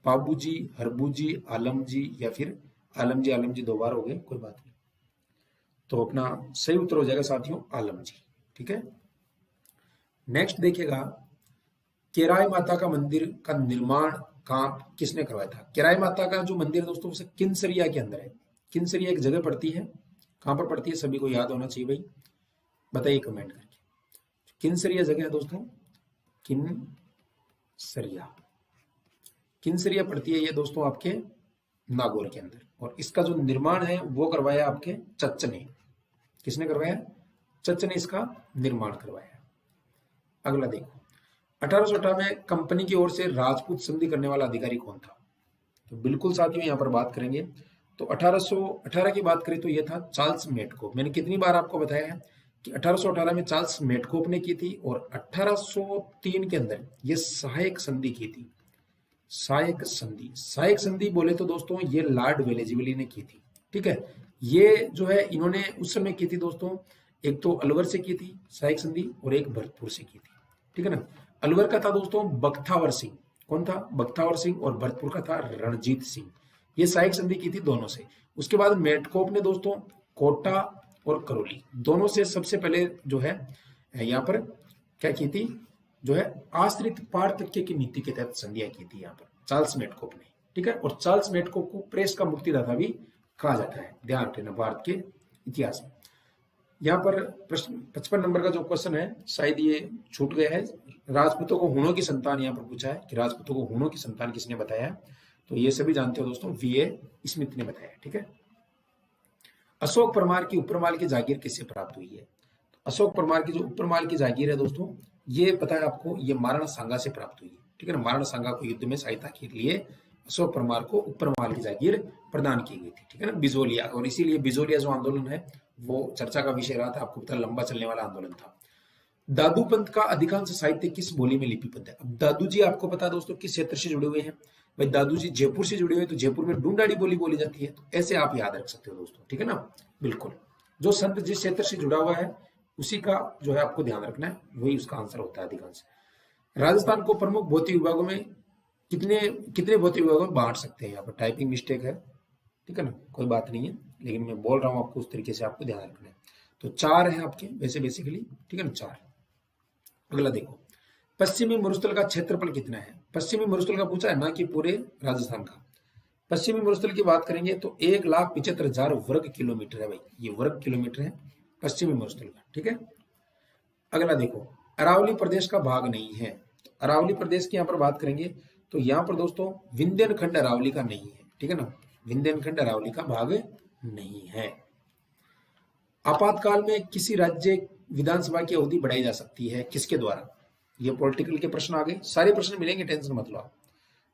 बाबू जी, हरबू जी, आलम जी या फिर आलम जी। आलम जी 2 बार हो गए, कोई बात नहीं। तो अपना सही उत्तर हो जाएगा साथियों आलम जी, ठीक है। नेक्स्ट देखिएगा, केराई माता का मंदिर का निर्माण काम किसने करवाया था? केराई माता का जो मंदिर है दोस्तों उसे किन्सरिया के अंदर है। किन्सरिया एक जगह पड़ती है, कहां पर पड़ती है सभी को याद होना चाहिए भाई, बताइए कमेंट करके। किन्सरिया जगह है दोस्तों, किन्सरिया, किन्सरिया पड़ती है ये दोस्तों आपके नागौर के अंदर। और इसका जो निर्माण है वो करवाया आपके चच ने। किसने करवाया? चच ने इसका निर्माण करवाया। अगला देखो, 1818 में कंपनी की ओर से राजपूत संधि करने वाला अधिकारी कौन था? तो बिल्कुल साथियों यहाँ पर बात करेंगे तो 1818 की बात करें तो ये था चार्ल्स मेटकोप। मैंने कितनी बार आपको बताया है कि 1818 में चार्ल्स मेटकोप ने की थी और 1803 के अंदर ये सहायक संधि की थी। सहायक संधि, सहायक संधि बोले तो दोस्तों ये लॉर्ड वेलेज़िबली ने की थी, ठीक है। ये जो है इन्होंने उस समय की थी दोस्तों, एक तो अलवर से की थी सहायक संधि और एक भरतपुर से की थी, ठीक है ना। अलवर का था दोस्तों बख्तावर सिंह। कौन था? बख्तावर सिंह। और भरतपुर का था रणजीत सिंह। ये सहायक संधि की थी दोनों से। उसके बाद मेटकोप ने दोस्तों कोटा और करौली दोनों से सबसे पहले जो है यहाँ पर क्या की थी, जो है आश्रित पारतंत्र की नीति के तहत संधियां की थी यहाँ पर चार्ल्स मेटकोप ने, ठीक है। और चार्ल्स मेटकोप को प्रेस का मुक्तिदाता भी कहा जाता है, ध्यान रखना भारत के इतिहास में। यहाँ पर प्रश्न 55 नंबर का जो क्वेश्चन है शायद ये छूट गया है। राजपूतों को हूणों की संतान यहाँ पर पूछा है कि राजपूतों को हूणों की संतान किसने बताया है? तो ये सभी जानते हो दोस्तों, वीए स्मिथ ने बताया, ठीक है। अशोक परमार की उपरमाल की जागीर किससे प्राप्त हुई है? तो अशोक परमार की जो उपरमाल की जागीर है दोस्तों, ये पता है आपको, ये महाराणा सांगा से प्राप्त हुई है, ठीक है ना। महाराणा सांगा को युद्ध में सहायता के लिए अशोक परमार को उपरमाल की जागीर प्रदान की गई थी, ठीक है ना, बिजोलिया। और इसीलिए बिजोलिया जो आंदोलन है वो चर्चा का विषय रहा था, आपको पता लंबा चलने वाला आंदोलन था। दादू पंत का अधिकांश साहित्य किस बोली में लिपिबद्ध है? अब दादू जी आपको पता है दोस्तों किस क्षेत्र से जुड़े हुए हैं? भाई दादू जी जयपुर से जुड़े हुए हैं, तो जयपुर में ढूंढाड़ी बोली बोली जाती है। तो ऐसे आप याद रख सकते हो दोस्तों, ठीक है ना। बिल्कुल, जो संत जिस क्षेत्र से जुड़ा हुआ है उसी का जो है आपको ध्यान रखना है, वही उसका आंसर होता है अधिकांश। राजस्थान को प्रमुख भौतिक विभागों में कितने भौतिक विभागों में बांट सकते हैं? यहाँ पर टाइपिंग मिस्टेक है, ठीक है ना, कोई बात नहीं है, लेकिन मैं बोल रहा हूँ आपको उस तरीके से आपको ध्यान रखना है। तो 4 है आपके वैसे बेसिकली, ठीक है ना, 4। अगला देखो, पश्चिमी मरुस्थल का क्षेत्रफल कितना है? पश्चिमी मरुस्थल का पूछा है ना कि पूरे राजस्थान का। पश्चिमी मरुस्थल की बात करेंगे तो 1,75,000 वर्ग किलोमीटर है भाई, ये वर्ग किलोमीटर है पश्चिमी मरुस्थल का, ठीक है। अगला देखो, अरावली प्रदेश का भाग नहीं है। तो अरावली प्रदेश की यहाँ पर बात करेंगे तो यहाँ पर दोस्तों विंध्यनखंड अरावली का नहीं है, ठीक है ना, विंध्यनखंड अरावली का भाग नहीं है। आपातकाल में किसी राज्य विधानसभा की अवधि बढ़ाई जा सकती है किसके द्वारा? ये पॉलिटिकल के प्रश्न आ गए, सारे प्रश्न मिलेंगे, टेंशन मत लो आप।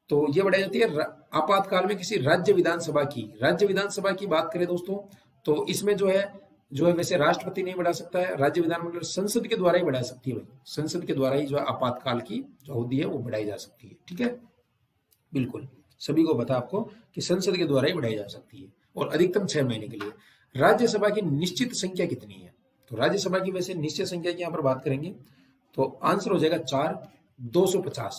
तो ये बढ़ाई जाती है आपातकाल में किसी राज्य विधानसभा की। राज्य विधानसभा की बात करें दोस्तों तो इसमें जो है वैसे राष्ट्रपति नहीं बढ़ा सकता है, राज्य विधानमंडल संसद के द्वारा ही बढ़ा सकती है भाई, संसद के द्वारा ही जो है आपातकाल की जो अवधि है वो बढ़ाई जा सकती है, ठीक है। बिल्कुल सभी को पता आपको कि संसद के द्वारा ही बढ़ाई जा सकती है और अधिकतम 6 महीने के लिए। राज्यसभा की निश्चित संख्या कितनी है? तो राज्यसभा की वैसे निश्चित संख्या की यहाँ पर बात करेंगे तो आंसर हो जाएगा 4, 250।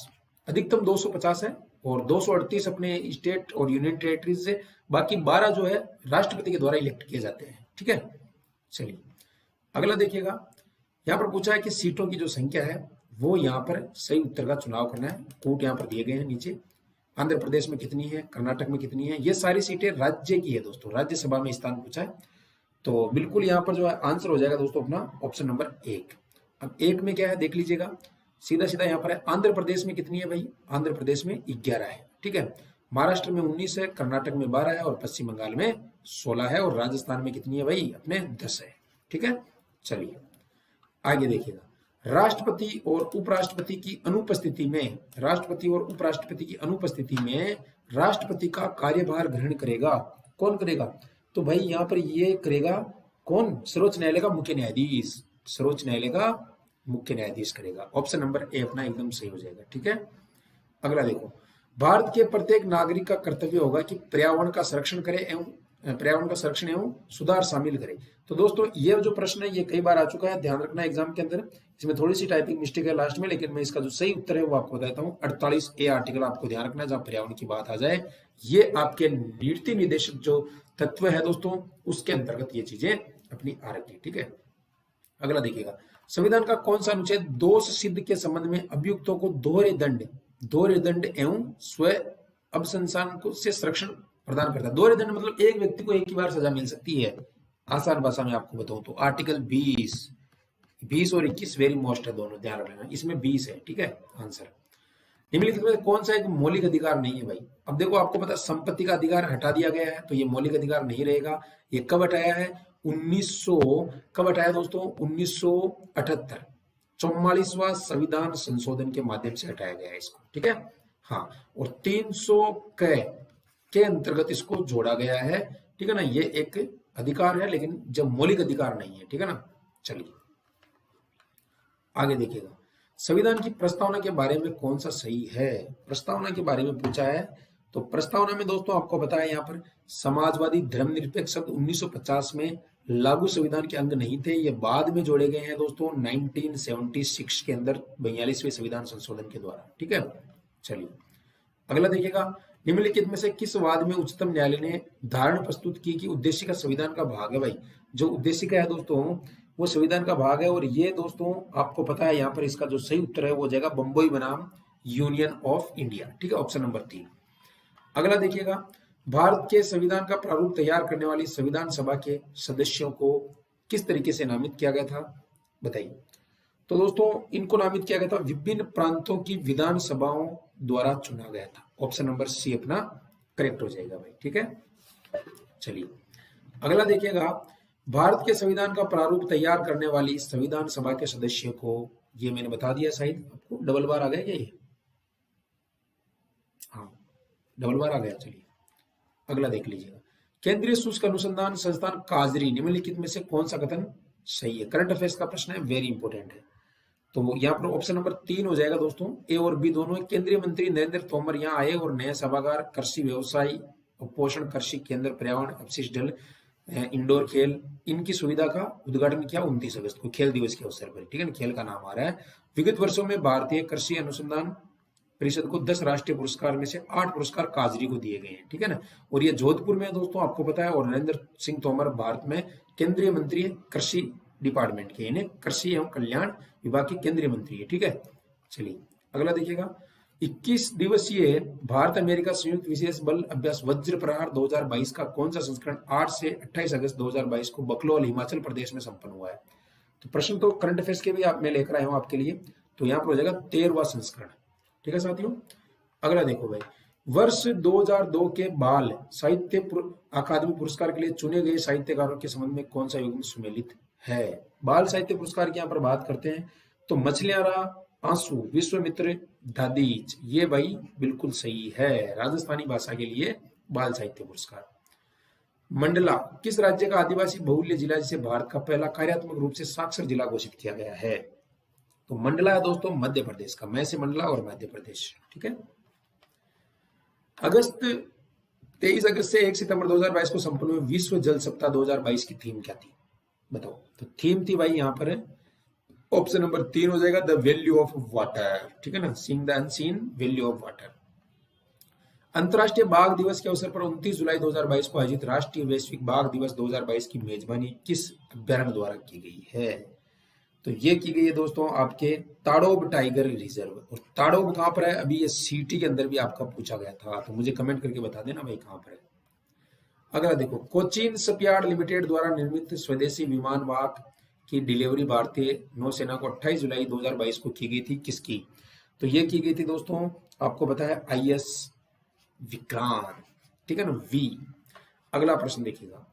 अधिकतम 250 है और 238 अपने स्टेट और यूनियन टेरिटरीज से, बाकी 12 जो है राष्ट्रपति के द्वारा इलेक्ट किए जाते हैं। ठीक है, चलिए अगला देखिएगा। यहाँ पर पूछा है कि सीटों की जो संख्या है वो यहाँ पर सही उत्तर का चुनाव करना है। कोट यहाँ पर दिए गए हैं नीचे। आंध्र प्रदेश में कितनी है, कर्नाटक में कितनी है, ये सारी सीटें राज्य की है दोस्तों, राज्यसभा में स्थान पूछा है। तो बिल्कुल यहाँ पर जो है आंसर हो जाएगा दोस्तों अपना ऑप्शन नंबर 1। अब 1 में क्या है देख लीजिएगा, सीधा सीधा यहाँ पर है। आंध्र प्रदेश में कितनी है भाई, आंध्र प्रदेश में 11 है। ठीक है, महाराष्ट्र में 19 है, कर्नाटक में 12 है और पश्चिम बंगाल में 16 है और राजस्थान में कितनी है भाई, अपने 10 है। ठीक है, चलिए आगे देखिएगा। राष्ट्रपति और उपराष्ट्रपति की अनुपस्थिति में, राष्ट्रपति और उपराष्ट्रपति की अनुपस्थिति में राष्ट्रपति का कार्यभार ग्रहण करेगा, कौन करेगा? तो भाई यहाँ पर ये करेगा कौन, सर्वोच्च न्यायालय का मुख्य न्यायाधीश, सर्वोच्च न्यायालय का मुख्य न्यायाधीश करेगा। ऑप्शन नंबर ए अपना एकदम सही हो जाएगा। ठीक है, अगला देखो। भारत के प्रत्येक नागरिक का कर्तव्य होगा कि पर्यावरण का संरक्षण करे एवं पर्यावरण का संरक्षण एवं सुधार शामिल करे। तो दोस्तों ये जो प्रश्न है ये कई बार आ चुका है, ध्यान रखना एग्जाम के अंदर। इसमें थोड़ी सी टाइपिंग मिस्टेक है लास्ट में, लेकिन मैं इसका जो सही उत्तर है वो आपको बताता हूँ। 48A आर्टिकल आपको ध्यान रखना है, जहां पर्यावरण की बात आ जाए। ये आपके नीति निर्देशक जो तत्व है दोस्तों, उसके अंतर्गत ये चीजें अपनी आ रही है। ठीक है, अगला देखिएगा। संविधान का कौन सा अनुच्छेद दोष सिद्ध के संबंध में अभियुक्तों को दोहरे दंड एवं स्व अभिशंसन को से संरक्षण प्रदान करता है? दोहरे दंड मतलब एक व्यक्ति को एक ही बार सजा मिल सकती है। आसान भाषा में आपको बताऊं तो आर्टिकल 20 और 21 वेरी मोस्ट है दोनों, ध्यान रखना। इसमें 20 है। ठीक है, आंसर निम्नलिखित में कौन सा एक मौलिक अधिकार नहीं है भाई? अब देखो आपको पता संपत्ति का अधिकार हटा दिया गया है, तो ये मौलिक अधिकार नहीं रहेगा। ये कब हटाया है? 1900 कब हटाया दोस्तों? 1978 44वां संविधान संशोधन के माध्यम से हटाया गया है इसको। ठीक है, हाँ, और 300 के अंतर्गत इसको जोड़ा गया है। ठीक है ना, ये एक अधिकार है लेकिन जब मौलिक अधिकार नहीं है। ठीक है ना, चलिए आगे देखिएगा। संविधान की प्रस्तावना के बारे में कौन सा सही है? प्रस्तावना के बारे में पूछा है, तो प्रस्तावना में दोस्तों आपको बताया यहाँ पर समाजवादी धर्मनिरपेक्ष शब्द 1950 में लागू संविधान के अंग नहीं थे, ये बाद में जोड़े गए हैं दोस्तों 1976 के अंदर 42वें संविधान संशोधन के द्वारा। ठीक है, चलिए अगला देखिएगा। निम्नलिखित में से किस वाद में उच्चतम न्यायालय ने धारणा प्रस्तुत की कि उद्देश्य का संविधान का भाग है? भाई जो उद्देश्य का है दोस्तों वो संविधान का भाग है, और ये दोस्तों आपको पता है यहाँ पर इसका जो सही उत्तर है वो हो जाएगा बंबई बनाम यूनियन ऑफ इंडिया। ठीक है, ऑप्शन नंबर 3। अगला देखिएगा। भारत के संविधान का प्रारूप तैयार करने वाली संविधान सभा के सदस्यों को किस तरीके से नामित किया गया था, बताइए? तो दोस्तों इनको नामित किया गया था विभिन्न प्रांतों की विधानसभाओं द्वारा चुना गया था। ऑप्शन नंबर सी अपना करेक्ट हो जाएगा भाई। ठीक है, चलिए अगला देखिएगा। भारत के संविधान का प्रारूप तैयार करने वाली संविधान सभा के सदस्यों को, ये मैंने बता दिया शायद आपको, डबल बार आ गया क्या ये? हाँ, डबल बार आ गया। चलिए अगला देख लीजिएगा। केंद्रीय शुष्क अनुसंधान संस्थान काजरी निम्नलिखित में से कौन सा कथन सही है? करंट अफेयर्स का प्रश्न है, वेरी इंपॉर्टेंट है। तो यहाँ पर ऑप्शन नंबर 3 हो जाएगा दोस्तों, ए और बी दोनों। केंद्रीय मंत्री नरेंद्र तोमर यहाँ आए और नए सभागार, कृषि व्यवसाय, पोषण कृषि केंद्र, पर्यावरण, अपशिष्ट जल, इंडोर खेल, इनकी सुविधा का उद्घाटन किया 29 अगस्त को, खेल दिवस के अवसर पर। ठीक है ना, खेल का नाम आ रहा है। विगत वर्षों में भारतीय कृषि अनुसंधान परिषद को 10 राष्ट्रीय पुरस्कार में से 8 पुरस्कार काजरी को दिए गए हैं। ठीक है ना, और ये जोधपुर में दोस्तों आपको पता है। और नरेंद्र सिंह तोमर भारत में केंद्रीय मंत्री कृषि डिपार्टमेंट के, यानी कृषि एवं कल्याण विभाग के केंद्रीय मंत्री है। ठीक है, चलिए अगला देखिएगा। 21 दिवसीय भारत अमेरिका संयुक्त विशेष बल अभ्यास वज्र प्रहार 2022 का कौन सा संस्करण 8 से 28 अगस्त 2022 को बकलोल हिमाचल प्रदेश में संपन्न हुआ है? तो प्रश्न तो करंट अफेयर्स के भी मैं लेकर आया हूं आपके लिए, तो यहाँ पर हो जाएगा 13वां संस्करण। ठीक है साथियों, अगला देखो भाई। वर्ष 2002 के बाल साहित्य अकादमी पुरस्कार के लिए चुने गए साहित्यकारों के संबंध में कौन सा युग्म सुमेलित है? बाल साहित्य पुरस्कार की यहाँ पर बात करते हैं तो मछलियारा, आंसू, विश्वामित्र, दादीच, ये भाई बिल्कुल सही है। राजस्थानी भाषा के लिए बाल साहित्य पुरस्कार। मंडला किस राज्य का आदिवासी बहुल्य जिला जिसे भारत का पहला कार्यात्मक रूप से साक्षर जिला घोषित किया गया है? तो मंडला है दोस्तों मध्य प्रदेश का, मैं से मंडला और मध्य प्रदेश। ठीक है, 23 अगस्त से 1 सितंबर 2022 को संपन्न हुए विश्व जल सप्ताह 2022 की थीम क्या थी, बताओ? तो थीम थी भाई यहाँ पर ऑप्शन नंबर 3 हो जाएगा द वैल्यू ऑफ वाटर, ठीक है ना, seeing the unseen value of water. अंतर्राष्ट्रीय बाघ दिवस के अवसर पर 29 जुलाई 2022 को आयोजित राष्ट्रीय वैश्विक बाघ दिवस 2022 की मेजबानी किस अभ्यारण्य द्वारा की गई है? तो ये की गई है दोस्तों आपके ताड़ोब टाइगर रिजर्व। और ताड़ोब कहाँ पर है? अभी ये सिटी के अंदर भी आपका पूछा गया था, तो मुझे कमेंट करके बता देना भाई कहाँ पर है। अगला देखो, कोचीन शिपयार्ड लिमिटेड द्वारा निर्मित स्वदेशी विमान वाहक की डिलीवरी भारतीय नौसेना को 28 जुलाई 2022 को की गई थी, किसकी? तो ये की गई थी दोस्तों, आपको पता है IS विक्रांत, ठीक है ना, वी। अगला प्रश्न देखिएगा,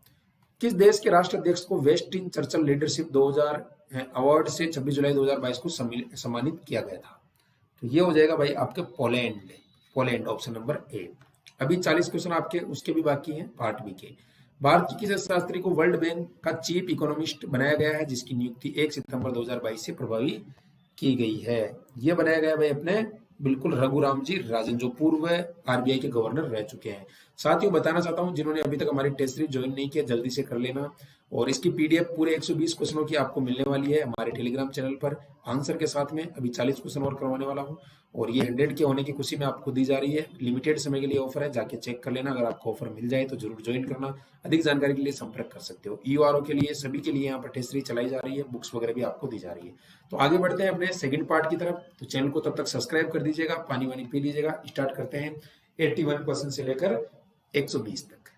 किस देश के राष्ट्राध्यक्ष को वेस्टिन चर्चिल लीडरशिप 2000 अवार्ड से 26 जुलाई 2022 को सम्मानित किया गया था? तो ये हो जाएगा भाई आपके Poland, Poland option number A. अभी 40 क्वेश्चन आपके उसके भी बाकी हैं पार्ट बी के। भारत की किस अर्थशास्त्री को वर्ल्ड बैंक का चीफ इकोनॉमिस्ट बनाया गया है, जिसकी नियुक्ति 1 सितंबर 2022 से प्रभावी की गई है? ये बनाया गया भाई अपने बिल्कुल रघुराम जी राजन, जो पूर्व RBI के गवर्नर रह चुके हैं। साथियों बताना चाहता हूं, जिन्होंने अभी तक हमारी टेस्ट सीरीज ज्वाइन नहीं किया जल्दी से कर लेना, और इसकी PDF पूरे 120 क्वेश्चनों की आपको मिलने वाली है हमारे टेलीग्राम चैनल पर आंसर के साथ में। अभी 40 क्वेश्चन और करवाने वाला हूं, और ये 100 के होने की खुशी में आपको दी जा रही है। लिमिटेड समय के लिए ऑफर है, जाके चेक कर लेना। अगर आपको ऑफर मिल जाए तो जरूर ज्वाइन करना। अधिक जानकारी के लिए संपर्क कर सकते हो। EORO के लिए सभी के लिए यहाँ पर टेस्ट सीरीज चलाई जा रही है, बुक्स वगैरह भी आपको दी जा रही है। तो आगे बढ़ते हैं अपने सेकंड पार्ट की तरफ। तो चैनल को तब तक सब्सक्राइब कर दीजिएगा, पानी वानी पी लीजिएगा। स्टार्ट करते हैं 81 क्वेश्चन से लेकर 120 तक।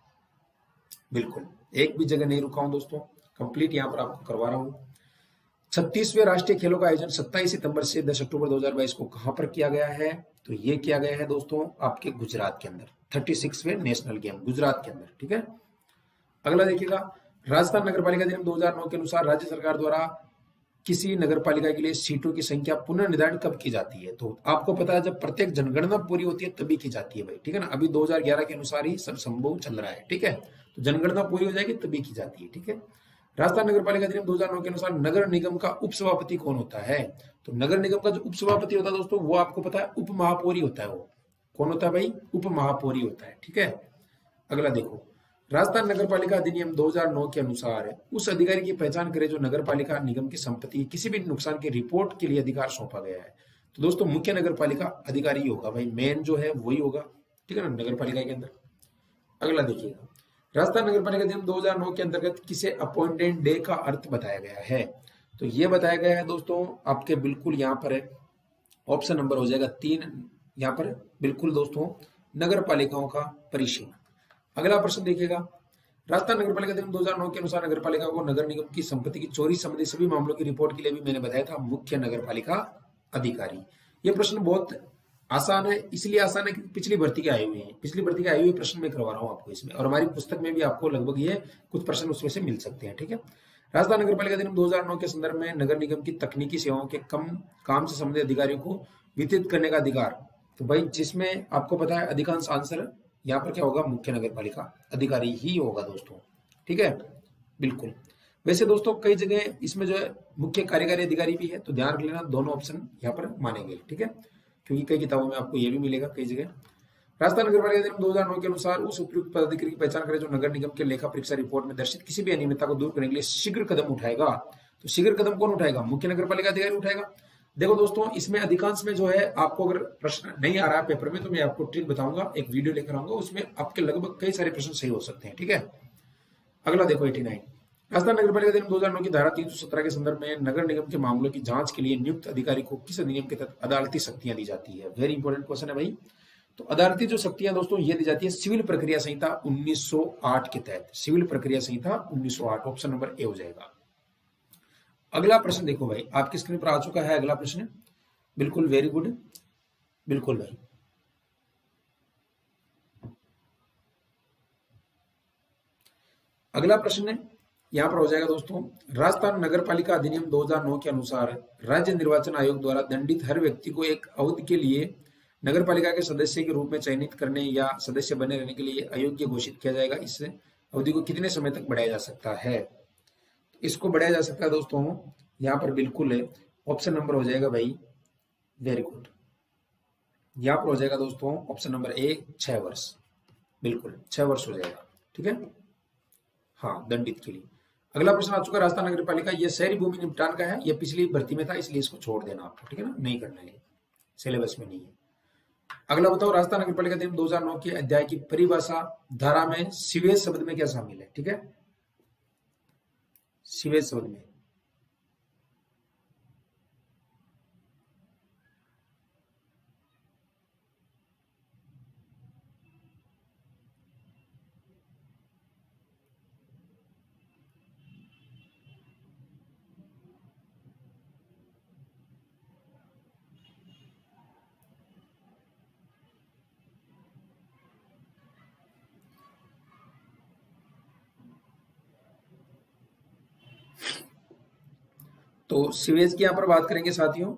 बिल्कुल एक भी जगह नहीं रुका हूं दोस्तों, कंप्लीट यहाँ पर आपको करवा रहा हूं। 36वें राष्ट्रीय खेलों का आयोजन 27 सितंबर से 10 अक्टूबर 2022 को कहां पर किया गया है? तो ये किया गया है दोस्तों आपके गुजरात के अंदर। 36वें नेशनल गेम गुजरात के अंदर, ठीक है। अगला देखिएगा, राजस्थान नगर पालिका अधिनियम 2009 के अनुसार राज्य सरकार द्वारा किसी नगर पालिका के लिए सीटों की संख्या पुनर्निर्धारित कब की जाती है? तो आपको पता है जब प्रत्येक जनगणना पूरी होती है तभी की जाती है भाई, ठीक है ना। अभी 2011 के अनुसार ही सब संभव चल रहा है, ठीक है। तो जनगणना पूरी हो जाएगी तभी की जाती है, ठीक है। राजस्थान नगर पालिका अधिनियम 2009 के अनुसार नगर निगम का उप सभापति कौन होता है? तो नगर निगम का जो उप सभापति होता है दोस्तों, वो आपको पता है उप महापौरी होता है। वो कौन होता है भाई? उप महापौरी होता है, ठीक है। अगला देखो, राजस्थान नगर पालिका अधिनियम 2009 के अनुसार उस अधिकारी की पहचान करे जो नगर पालिका निगम की संपत्ति की किसी भी नुकसान की रिपोर्ट के लिए अधिकार सौंपा गया है। तो दोस्तों मुख्य नगर पालिका अधिकारी होगा भाई, मेन जो है वही होगा, ठीक है ना, नगर पालिका के अंदर। अगला देखिएगा, राजस्थान नगर पालिका अधिनियम 2009 के अंतर्गत किसे अपॉइंटेड डे का अर्थ बताया गया है? तो ये बताया गया है दोस्तों आपके बिल्कुल यहाँ पर है, ऑप्शन नंबर हो जाएगा 3 यहाँ पर, बिल्कुल दोस्तों नगर पालिकाओं का परिसीमन। अगला प्रश्न देखिएगा, राजस्थान नगर पालिका अधिनियम 2009 के अनुसार नगर पालिका को नगर निगम की संपत्ति की चोरी संबंधी सभी मामलों की रिपोर्ट के लिए भी मैंने बताया था मुख्य नगर पालिका अधिकारी। ये प्रश्न बहुत आसान है, इसलिए आसान है कि पिछली भर्ती के आए हुए हैं, पिछली भर्ती के आए हुए प्रश्न में करवा रहा हूं आपको इसमें, और हमारी पुस्तक में भी आपको लगभग ये कुछ प्रश्न उसमें से मिल सकते हैं, ठीक है। राजस्थान नगर पालिका अधिनियम 2009 के संदर्भ में नगर निगम की तकनीकी सेवाओं के कम काम से संबंधित अधिकारियों को वितरित करने का अधिकार, तो भाई जिसमें आपको पता है अधिकांश आंसर यहाँ पर क्या होगा, मुख्य नगर पालिका अधिकारी ही होगा दोस्तों, ठीक है। बिल्कुल, वैसे दोस्तों कई जगह इसमें जो है मुख्य कार्यकारी अधिकारी भी है, तो ध्यान रख लेना दोनों ऑप्शन यहाँ पर माने गए, ठीक है, क्योंकि कई किताबों में आपको ये भी मिलेगा कई जगह। राजस्थान नगर पालिका अधिनियम 2009 के अनुसार उस उपयुक्त पदाधिकारी की पहचान करे जो नगर निगम के लेखा परीक्षा रिपोर्ट में दर्शित किसी भी अनियमितता को दूर करने के लिए शीघ्र कदम उठाएगा। तो शीघ्र कदम कौन उठाएगा? मुख्य नगर पालिका अधिकारी उठाएगा। देखो दोस्तों इसमें अधिकांश में जो है आपको अगर प्रश्न नहीं आ रहा है पेपर में तो मैं आपको ट्रिक बताऊंगा, एक वीडियो लेकर आऊंगा, उसमें आपके लगभग कई सारे प्रश्न सही हो सकते हैं, ठीक है। अगला देखो 89, राजस्थान नगर पालिका अधिनियम 2009 की धारा 317 के संदर्भ में नगर निगम के मामलों की जांच के लिए नियुक्त अधिकारी को किस अधिनियम के तहत अदालती शक्तियां दी जाती है? वेरी इंपॉर्टेंट क्वेश्चन है भाई। तो अदालती जो शक्तियां दोस्तों ये दी जाती है सिविल प्रक्रिया संहिता 1908 के तहत, सिविल प्रक्रिया संहिता 1908, ऑप्शन नंबर ए हो जाएगा। अगला प्रश्न देखो भाई, आपकी स्क्रीन पर आ चुका है अगला प्रश्न, बिल्कुल वेरी गुड, बिल्कुल भाई। अगला प्रश्न यहां पर हो जाएगा दोस्तों, राजस्थान नगर पालिका अधिनियम 2009 के अनुसार राज्य निर्वाचन आयोग द्वारा दंडित हर व्यक्ति को एक अवधि के लिए नगर पालिका के सदस्य के रूप में चयनित करने या सदस्य बने रहने के लिए अयोग्य घोषित किया जाएगा। इस अवधि को कितने समय तक बढ़ाया जा सकता है? इसको बढ़ाया जा सकता है दोस्तों यहाँ पर बिल्कुल है, ऑप्शन नंबर हो जाएगा भाई, वेरी गुड, यहाँ पर हो जाएगा दोस्तों ऑप्शन नंबर ए 6 वर्ष, बिल्कुल 6 वर्ष हो जाएगा, ठीक है। हाँ दंडित के लिए। अगला प्रश्न आ चुका है राजस्थान नगर पालिका, ये शहरी भूमि निपटान का है, ये पिछली भर्ती में था इसलिए इसको छोड़ देना आपको, ठीक है ना, नहीं करना है, सिलेबस में नहीं है। अगला बताओ, राजस्थान नगर पालिका अधिनियम 2009 के अध्याय की परिभाषा धारा में सीवेज शब्द में क्या शामिल है, ठीक है, सीवेज शब्द में। तो सीवेज की यहां पर बात करेंगे साथियों,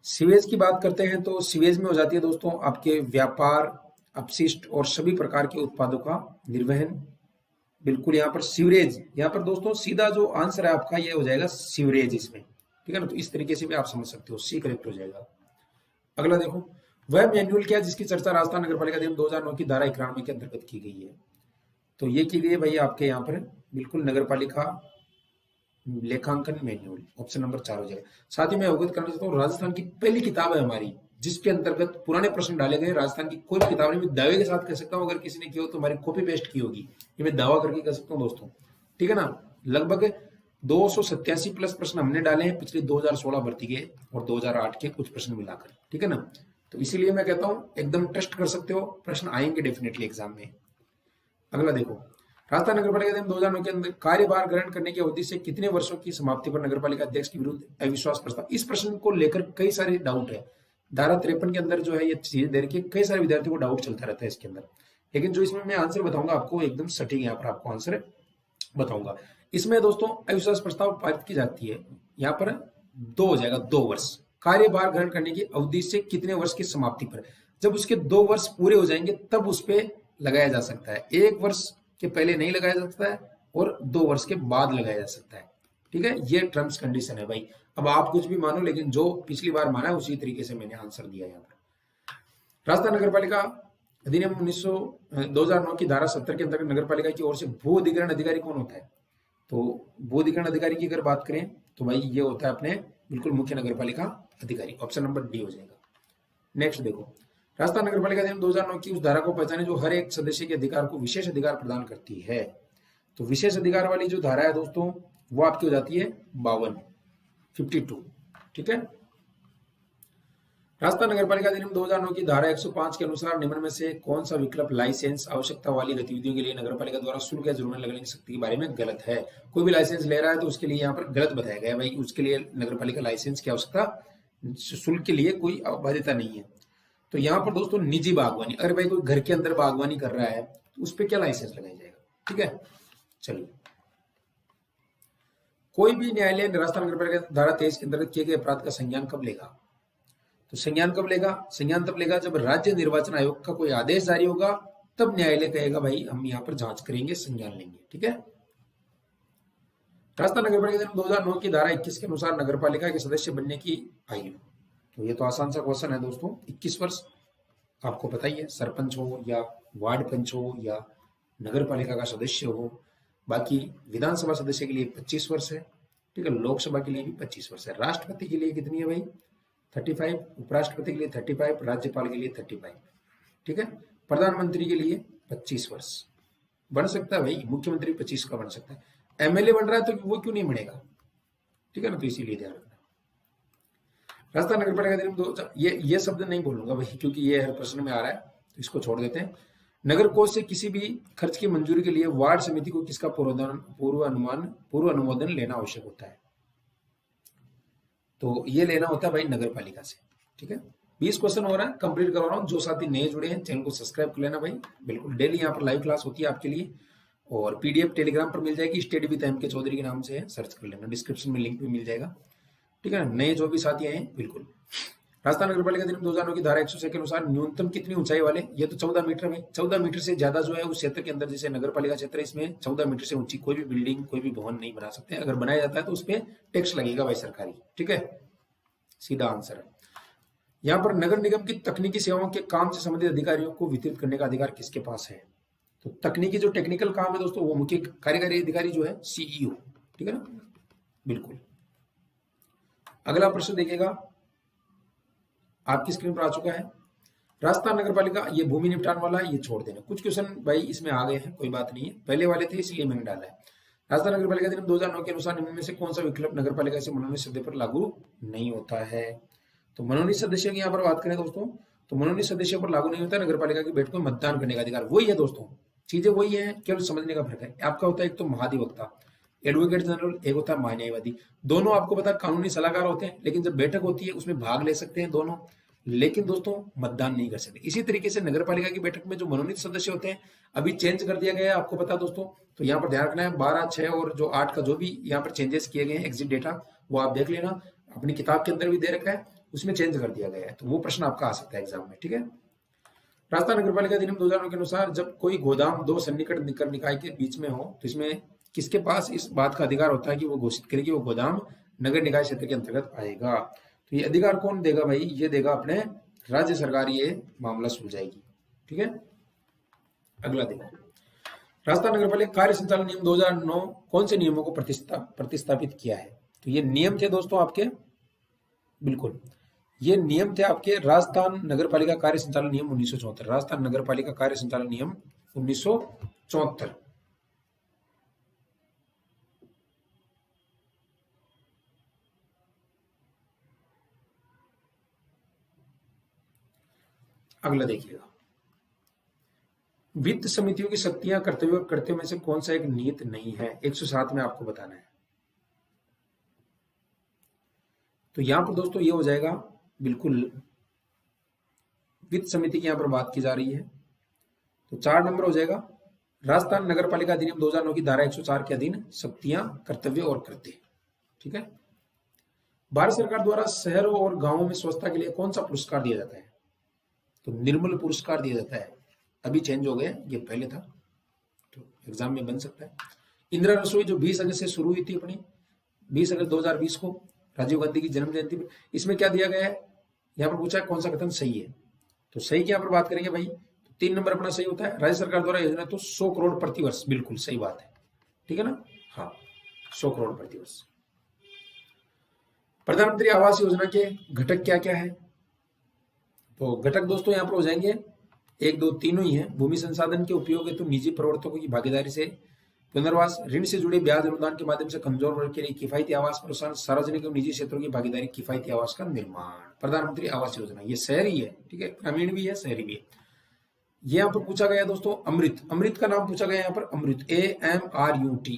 सीवेज की बात करते हैं तो सीवेज में हो जाती है दोस्तों आपके व्यापार, अपशिष्ट और सभी प्रकार के उत्पादों का निर्वहन। बिल्कुल यहाँ पर सीवरेज, यहाँ पर दोस्तों सीधा जो आंसर है आपका ये हो जाएगा सीवरेज इसमें, ठीक है ना, तो इस तरीके से भी आप समझ सकते हो, सी करेक्ट हो जाएगा। अगला देखो, वह मैन्युअल क्या जिसकी चर्चा राजस्थान नगर पालिका अधिनियम 2009 की धारा 91 के अंतर्गत की गई है, तो ये की गई है भाई आपके यहाँ पर बिल्कुल नगर पालिका लेखांकन मैन्युअल, ऑप्शन नंबर 4 हो जाएगा। साथ ही मैं अवगत करना चाहता हूँ, राजस्थान की पहली किताब है हमारी जिसके अंतर्गत पुराने प्रश्न डाले गए। राजस्थान की कोई भी किताब नहीं, मैं दावे के साथ कह सकता हूँ, अगर किसी ने की हो तो हमारी कॉपी पेस्ट की होगी, ये मैं दावा करके कह सकता हूँ दोस्तों, ठीक है ना। लगभग 287 प्लस प्रश्न हमने डाले हैं पिछले 2016 भर्ती के और 2008 के कुछ प्रश्न मिलाकर, ठीक है ना। तो इसीलिए मैं कहता हूँ एकदम ट्रस्ट कर सकते हो, प्रश्न आएंगे डेफिनेटली एग्जाम में। अगला देखो, राजस्थान नगर पालिका अधिनियम 2009 के अंदर कार्यभार ग्रहण करने की अवधि से कितने वर्षों की समाप्ति पर नगर पालिका अध्यक्ष के विरुद्ध अविश्वास प्रस्ताव, इस प्रश्न को लेकर कई सारे डाउट है। धारा 53 के अंदर जो है ये चीजें दे रखी है, कई सारे विद्यार्थियों को डाउट चलता रहता है इसके अंदर, लेकिन जो इसमें मैं आंसर बताऊंगा आपको एकदम सटीक यहाँ पर आपको आंसर बताऊंगा। इसमें दोस्तों अविश्वास प्रस्ताव पारित की जाती है, यहाँ पर 2 हो जाएगा, 2 वर्ष, कार्यभार ग्रहण करने की अवधि से कितने वर्ष की समाप्ति पर, जब उसके 2 वर्ष पूरे हो जाएंगे तब उस पर लगाया जा सकता है, 1 वर्ष के पहले नहीं लगाया जा सकता है और 2 वर्ष के बाद लगाया जा सकता है, ठीक है, ये टर्म्स कंडीशन है भाई। अब आप कुछ भी मानो, लेकिन जो पिछली बार माना है उसी तरीके से मैंने आंसर दिया यहाँ पर। राजस्थान नगर पालिका अधिनियम 2009 की धारा 70 के अंतर्गत नगर पालिका की ओर से भू अधिग्रहण अधिकारी कौन होता है, तो भू अधिग्रहण अधिकारी की अगर बात करें तो भाई ये होता है अपने बिल्कुल मुख्य नगर पालिका अधिकारी, ऑप्शन नंबर डी हो जाएगा। नेक्स्ट देखो, राजस्थान नगर पालिका अधिनियम 2009 की उस धारा को पहचाने जो हर एक सदस्य के अधिकार को विशेष अधिकार प्रदान करती है, तो विशेष अधिकार वाली जो धारा है दोस्तों वो आपकी हो जाती है 52, ठीक है। राजस्थान नगर पालिका अधिनियम 2009 की धारा 105 के अनुसार निम्न में से कौन सा विकल्प लाइसेंस आवश्यकता वाली गतिविधियों के लिए नगर पालिका द्वारा शुल्क या जुर्माना लगाने की शक्ति के बारे में गलत है। कोई भी लाइसेंस ले रहा है तो उसके लिए यहाँ पर गलत बताया गया है भाई, उसके लिए नगर पालिका लाइसेंस की आवश्यकता, शुल्क के लिए कोई बाध्यता नहीं है। तो यहाँ पर दोस्तों निजी बागवानी, अगर भाई कोई घर के अंदर बागवानी कर रहा है तो उस पर क्या लाइसेंस लगाया जाएगा, ठीक है। चलिए, कोई भी न्यायालय राजस्थान नगर पालिका धारा 23 के अंतर्गत किए गए अपराध का संज्ञान कब लेगा, तो संज्ञान कब लेगा, संज्ञान तब लेगा जब राज्य निर्वाचन आयोग का कोई आदेश जारी होगा, तब न्यायालय कहेगा भाई हम यहाँ पर जांच करेंगे, संज्ञान लेंगे, ठीक है। राजस्थान नगर पालिका 2009 की धारा 21 के अनुसार नगर पालिका के सदस्य बनने की आयु, तो ये तो आसान सा क्वेश्चन है दोस्तों, 21 वर्ष आपको पता ही है, सरपंच हो या वार्ड पंच हो या नगर पालिका का सदस्य हो। बाकी विधानसभा सदस्य के लिए 25 वर्ष है, ठीक है, लोकसभा के लिए भी 25 वर्ष है। राष्ट्रपति के लिए कितनी है भाई 35, उपराष्ट्रपति के लिए 35, राज्यपाल के लिए 35, ठीक है। प्रधानमंत्री के लिए 25 वर्ष बन सकता है भाई, मुख्यमंत्री 25 का बन सकता है, एमएलए बन रहा है तो वो क्यों नहीं बनेगा, ठीक है ना, तो इसीलिए ध्यान रखना। राजस्थान नगर पालिका अधिनियम ये शब्द नहीं बोलूंगा भाई क्योंकि ये हर प्रश्न में आ रहा है, तो इसको छोड़ देते हैं। नगर कोष से किसी भी खर्च की मंजूरी के लिए वार्ड समिति को किसका पूर्व अनुमोदन लेना आवश्यक होता है, तो ये लेना होता है भाई नगर पालिका से, ठीक है। 20 क्वेश्चन हो रहा है, कंप्लीट करवा रहा हूँ। जो साथी नए जुड़े हैं चैनल को सब्सक्राइब कर लेना भाई, बिल्कुल डेली यहाँ पर लाइव क्लास होती है आपके लिए, और पीडीएफ टेलीग्राम पर मिल जाएगी, स्टडी विद एम के चौधरी के नाम से है, सर्च कर लेना, डिस्क्रिप्शन में लिंक भी मिल जाएगा, ठीक है। नए जो भी साथी आए बिल्कुल। राजस्थान नगर पालिका अधिनियम 2009 की धारा 106 के अनुसार न्यूनतम कितनी ऊंचाई वाले, ये तो 14 मीटर में, 14 मीटर से ज्यादा जो है उस क्षेत्र के अंदर, जैसे नगर पालिका क्षेत्र है इसमें 14 मीटर से ऊंची कोई भी बिल्डिंग कोई भी भवन नहीं बना सकते, अगर बनाया जाता है तो उस पर टैक्स लगेगा भाई सरकारी, ठीक है, सीधा आंसर है। यहाँ पर नगर निगम की तकनीकी सेवाओं के काम से संबंधित अधिकारियों को वितरित करने का अधिकार किसके पास है, तो तकनीकी जो टेक्निकल काम है दोस्तों वो मुख्य कार्यकारी अधिकारी जो है सीईओ, ठीक है ना, बिल्कुल। अगला प्रश्न देखिएगा, आपकी स्क्रीन पर आ चुका है। राजस्थान नगर पालिका, ये भूमि निपटान वाला है, ये छोड़ देना। कुछ क्वेश्चन भाई इसमें आ गए हैं, कोई बात नहीं है, पहले वाले थे इसलिए मैंने डाला है। राजस्थान नगर पालिका अधिनियम 2009 के अनुसार निम्न में से कौन सा विकल्प नगर पालिका से मनोनीत सदस्य पर लागू नहीं होता है? तो मनोनीत सदस्य की यहाँ पर बात करें दोस्तों, तो मनोनीत सदस्य पर लागू नहीं होता नगर पालिका की बैठक में मतदान करने का अधिकार। वही है दोस्तों, चीजें वही है, केवल समझने का फर्क है। आपका होता है एक तो महाधिवक्ता एडवोकेट जनरल, एक होता है महान्यायवादी। दोनों आपको पता है कानूनी सलाहकार होते हैं, लेकिन जब बैठक होती है उसमें भाग ले सकते हैं दोनों, लेकिन दोस्तों मतदान नहीं कर सकते। इसी तरीके से नगर पालिका की बैठक में जो मनोनीत सदस्य होते हैं अभी चेंज कर दिया गया है, आपको पता है दोस्तों। तो यहाँ पर ध्यान रखना है, 12, 6 और जो 8 का जो भी यहाँ पर चेंजेस किए गए हैं एग्जिट डेटा, वो आप देख लेना, अपनी किताब के अंदर भी दे रखा है, उसमें चेंज कर दिया गया है। तो वो प्रश्न आपका आ सकता है एग्जाम में, ठीक है। राजस्थान नगर पालिका अधिनियम 2009 के अनुसार जब कोई गोदाम दो सन्निकट निकर निकाय के बीच में हो तो इसमें किसके पास इस बात का अधिकार होता है कि वो घोषित करे कि वो गोदाम नगर निकाय क्षेत्र के अंतर्गत आएगा? तो ये अधिकार कौन देगा भाई? ये देगा अपने राज्य सरकार, ये मामला सुलझाएगी, ठीक है। अगला देखो, राजस्थान नगर पालिका कार्य संचालन नियम 2009 कौन से नियमों को प्रतिस्थापित किया है? तो ये नियम थे दोस्तों आपके, बिल्कुल ये नियम थे आपके राजस्थान नगर पालिका कार्य संचालन नियम 1974। राजस्थान नगर पालिका कार्य संचालन नियम 1974। अगला देखिएगा, वित्त समितियों की शक्तियां कर्तव्यों में से कौन सा एक नियत नहीं है? 107 में आपको बताना है। तो यहां पर दोस्तों ये हो जाएगा, बिल्कुल वित्त समिति की यहां पर बात की जा रही है, तो 4 नंबर हो जाएगा। राजस्थान नगर पालिका अधिनियम 2009 की धारा 104 के अधीन शक्तियां, कर्तव्य और कृत्य, ठीक है। भारत सरकार द्वारा शहरों और गांवों में स्वच्छता के लिए कौन सा पुरस्कार दिया जाता है? तो निर्मल पुरस्कार दिया जाता है। अभी चेंज हो गया, ये पहले था, तो एग्जाम में बन सकता है। इंदिरा रसोई जो 20 अगस्त से शुरू हुई थी अपनी, 20 अगस्त 2020 को राजीव गांधी की जन्म जयंती पर, इसमें क्या दिया गया है? यहाँ पर पूछा है कौन सा कथन सही है, तो सही की यहाँ पर बात करेंगे भाई, तो 3 नंबर अपना सही होता है। राज्य सरकार द्वारा योजना तो 100 करोड़ प्रति वर्ष, बिल्कुल सही बात है, ठीक है ना, हाँ 100 करोड़ प्रति वर्ष। प्रधानमंत्री आवास योजना के घटक क्या क्या है? तो घटक दोस्तों यहाँ पर हो जाएंगे 1, 2, तीनों ही है। भूमि संसाधन के उपयोग हेतु निजी प्रवर्तकों की भागीदारी से पुनर्वास, ऋण से जुड़े ब्याज अनुदान के माध्यम से कमजोर वर्ग के लिए किफायती आवास प्रोत्साहन, सार्वजनिक एवं निजी क्षेत्रों की भागीदारी, किफायती आवास का निर्माण। प्रधानमंत्री आवास योजना ये शहरी है, ठीक है, ग्रामीण भी है, शहरी भी है। ये यहाँ पर पूछा गया दोस्तों अमृत, अमृत का नाम पूछा गया यहाँ पर, अमृत AMRUT,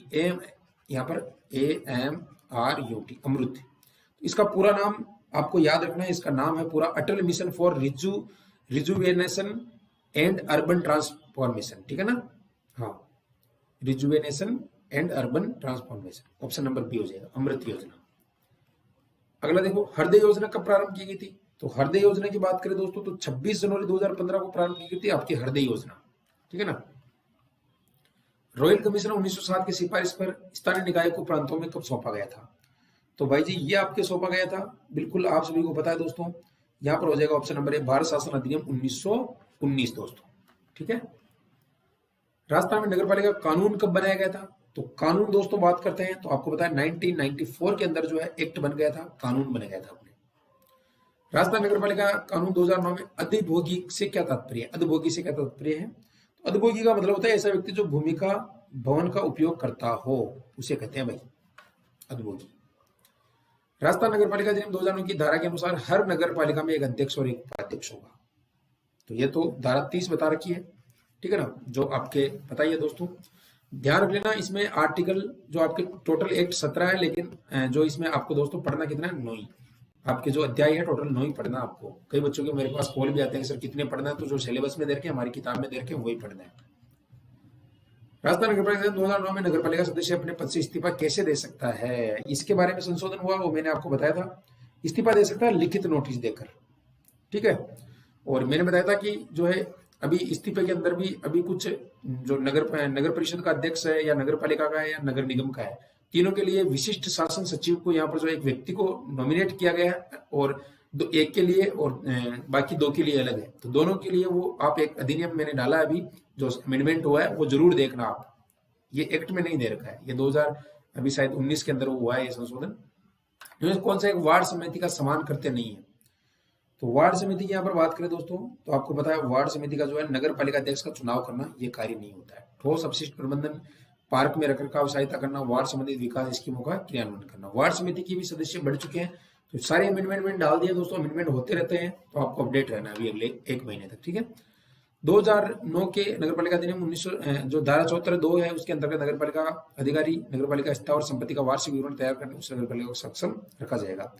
यहाँ पर AMRUT अमृत। इसका पूरा नाम आपको याद रखना है, इसका नाम है पूरा Atal mission for rejuvenation and urban transformation, ठीक है ना, हाँ rejuvenation and urban transformation. Option number B हो जाएगा, अमृत योजना। अगला देखो, हृदय योजना कब प्रारंभ की गई थी? तो हृदय योजना की बात करें दोस्तों तो 26 जनवरी 2015 को प्रारंभ की गई थी आपकी हृदय योजना, ठीक है ना। रॉयल कमीशन 1907 की सिफारिश पर स्थानीय निकाय को प्रांतों में कब सौंपा गया था? तो भाई जी ये आपके सौंपा गया था, बिल्कुल आप सभी को पता है दोस्तों, यहाँ पर हो जाएगा ऑप्शन नंबर ए, भारत शासन अधिनियम 1919 दोस्तों, ठीक है। राजस्थान में नगरपालिका कानून कब बनाया गया था? तो कानून दोस्तों बात करते हैं तो आपको पता है 1994 के अंदर जो है एक्ट बन गया था, कानून बन गया था अपने। राजस्थान नगरपालिका कानून 2009 में अधिभोगी से क्या तात्पर्य है? अधिभोगी से क्या तात्पर्य है? तो अधिभोगी का मतलब होता है ऐसा व्यक्ति जो भूमि का भवन का उपयोग करता हो, उसे कहते हैं भाई अधिभोगी। राजस्थान नगरपालिका अधिनियम 2009 की धारा के अनुसार हर नगरपालिका में एक अध्यक्ष और एक उपाध्यक्ष होगा। तो ये तो धारा 30 बता रखी है, ठीक है ना, जो आपके पता ही है दोस्तों। ध्यान रख लेना, इसमें आर्टिकल जो आपके टोटल एक्ट 17 है, लेकिन जो इसमें आपको दोस्तों पढ़ना कितना है? 9 ही। आपके जो अध्याय है टोटल 9 ही पढ़ना आपको। कई बच्चों के मेरे पास कॉल भी आते हैं सर कितने पढ़ना है, तो जो सिलेबस में दे रखे हमारी किताब में दे रखे वही पढ़ना है। राजस्थान नगरपालिका 2009 में नगरपालिका सदस्य अपने पद से इस्तीफा कैसे दे सकता है? इसके बारे में संशोधन हुआ, वो मैंने आपको बताया था। इस्तीफा दे सकता है लिखित नोटिस देकर, ठीक है। और मैंने बताया था कि जो है अभी इस्तीफे के अंदर भी अभी कुछ जो नगर परिषद का अध्यक्ष है या नगर पालिका का है या नगर निगम का है, तीनों के लिए विशिष्ट शासन सचिव को यहाँ पर जो एक व्यक्ति को नॉमिनेट किया गया है, और एक के लिए और बाकी 2 के लिए अलग है। तो दोनों के लिए वो आप एक अधिनियम मैंने डाला अभी जो अमेंडमेंट हुआ है वो जरूर देखना आप, ये एक्ट में नहीं दे रखा है, ये 2000 अभी शायद 19 के अंदर हुआ है ये संशोधन। कौन सा एक वार्ड समिति का समान करते नहीं है। तो वार्ड समिति की यहाँ पर बात करें दोस्तों, तो आपको पता है वार्ड समिति का जो है नगर पालिका अध्यक्ष का चुनाव करना ये कार्य नहीं होता है। ठोस अपशिष्ट प्रबंधन, पार्क में रखरखाव सहायता करना, वार्ड संबंधित विकास स्कीमों का क्रियान्वयन करना। वार्ड समिति के भी सदस्य बढ़ चुके हैं, तो सारे अमेंडमेंट में डाल दिए दोस्तों, अमेंडमेंट होते रहते हैं, तो आपको अपडेट रहना अभी अगले 1 महीने तक, ठीक है। 2009 के नगर पालिका अधिनियम 1900 जो धारा 74(2) है उसके अंतर्गत नगर पालिका अधिकारी नगर पालिका स्थायी और संपत्ति का वार्षिक विवरण तैयार करने उस नगर पालिका को सक्षम रखा जाएगा।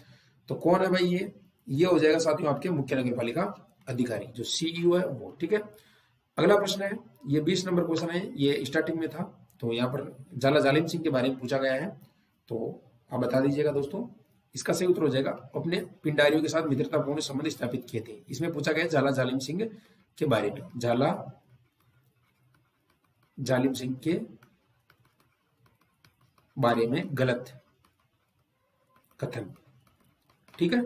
तो कौन है भाई ये हो जाएगा साथियों आपके मुख्य नगर पालिका अधिकारी, जो सीईओ है वो, ठीक है। अगला प्रश्न है, ये 20 नंबर क्वेश्चन है, ये स्टार्टिंग में था, तो यहाँ पर झाला जालिम सिंह के बारे में पूछा गया है, तो आप बता दीजिएगा दोस्तों। इसका सही उत्तर हो जाएगा अपने पिंडारियों के साथ मित्रतापूर्ण संबंध स्थापित किए थे। इसमें पूछा गया झाला जालिम सिंह के बारे में, झाला जालिम सिंह के बारे में गलत कथन, ठीक है।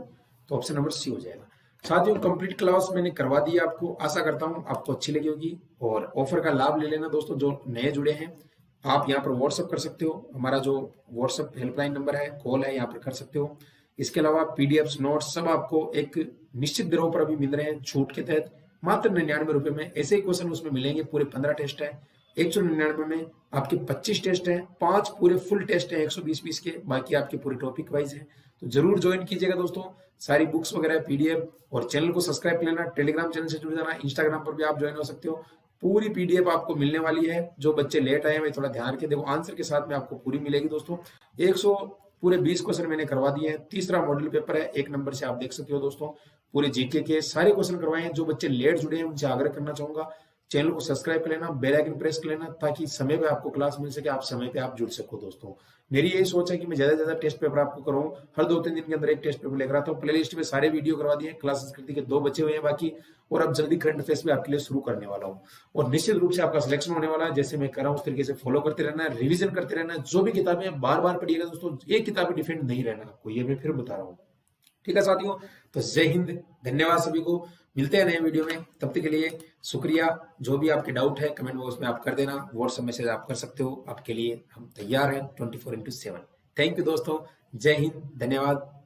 तो ऑप्शन नंबर सी हो जाएगा। साथियों कंप्लीट क्लास मैंने करवा दी आपको, आशा करता हूं आपको अच्छी लगी होगी, और ऑफर का लाभ ले लेना दोस्तों। जो नए जुड़े हैं आप यहाँ पर व्हाट्सअप कर सकते हो, हमारा जो व्हाट्सअप हेल्पलाइन नंबर है, कॉल है, यहाँ पर कर सकते हो। इसके अलावा पीडीएफ नोट्स सब आपको एक निश्चित दरों पर अभी मिल रहे हैं छूट के तहत, मात्र 99 रुपए में। ऐसे ही क्वेश्चन उसमें मिलेंगे, पूरे 15 टेस्ट है, 199 में आपके 25 टेस्ट है, 5 पूरे फुल टेस्ट है 120 के, बाकी आपके पूरे टॉपिक वाइज है। तो जरूर ज्वाइन कीजिएगा दोस्तों, सारी बुक्स वगैरह पीडीएफ, और चैनल को सब्सक्राइब कर लेना, टेलीग्राम चैनल से जुड़ जाना, इंस्टाग्राम पर भी आप ज्वाइन हो सकते हो। पूरी पीडीएफ आपको मिलने वाली है। जो बच्चे लेट आए हैं थोड़ा ध्यान के देखो, आंसर के साथ में आपको पूरी मिलेगी दोस्तों। 100 पूरे 20 क्वेश्चन मैंने करवा दिए हैं, तीसरा मॉडल पेपर है, 1 नंबर से आप देख सकते हो दोस्तों। पूरे जीके के सारे क्वेश्चन करवाए हैं। जो बच्चे लेट जुड़े हैं उनसे आग्रह करना चाहूंगा, चैनल को सब्सक्राइब कर लेना, बेल आइकन प्रेस कर लेना, ताकि समय पे आपको क्लास मिल सके, आप समय पे आप जुड़ सको दोस्तों। मेरी यही सोच है कि मैं ज्यादा से ज्यादा टेस्ट पेपर आपको कराऊं, हर 2-3 दिन के अंदर एक टेस्ट पेपर लेकर आता हूं। प्लेलिस्ट में सारे वीडियो करवा दिए, क्लास संस्कृति के 2 बचे हुए हैं बाकी, और अब जल्दी करंट अफेयर्स भी आपके लिए शुरू करने वाला हूं, और निश्चित रूप से आपका सिलेक्शन होने वाला है। जैसे मैं कर रहा हूं उस तरीके से फॉलो करते रहना है, रिविजन करते रहना है। जो भी किताबें बार बार पढ़िएगा दोस्तों, एक किताब डिफेंड नहीं रहना आपको, ये मैं फिर बता रहा हूँ, ठीक है साथियों। तो जय हिंद, धन्यवाद सभी को, मिलते हैं नए वीडियो में, तब तक के लिए शुक्रिया। जो भी आपके डाउट है कमेंट बॉक्स में आप कर देना, व्हाट्सएप मैसेज आप कर सकते हो, आपके लिए हम तैयार हैं 24/7। थैंक यू दोस्तों, जय हिंद, धन्यवाद।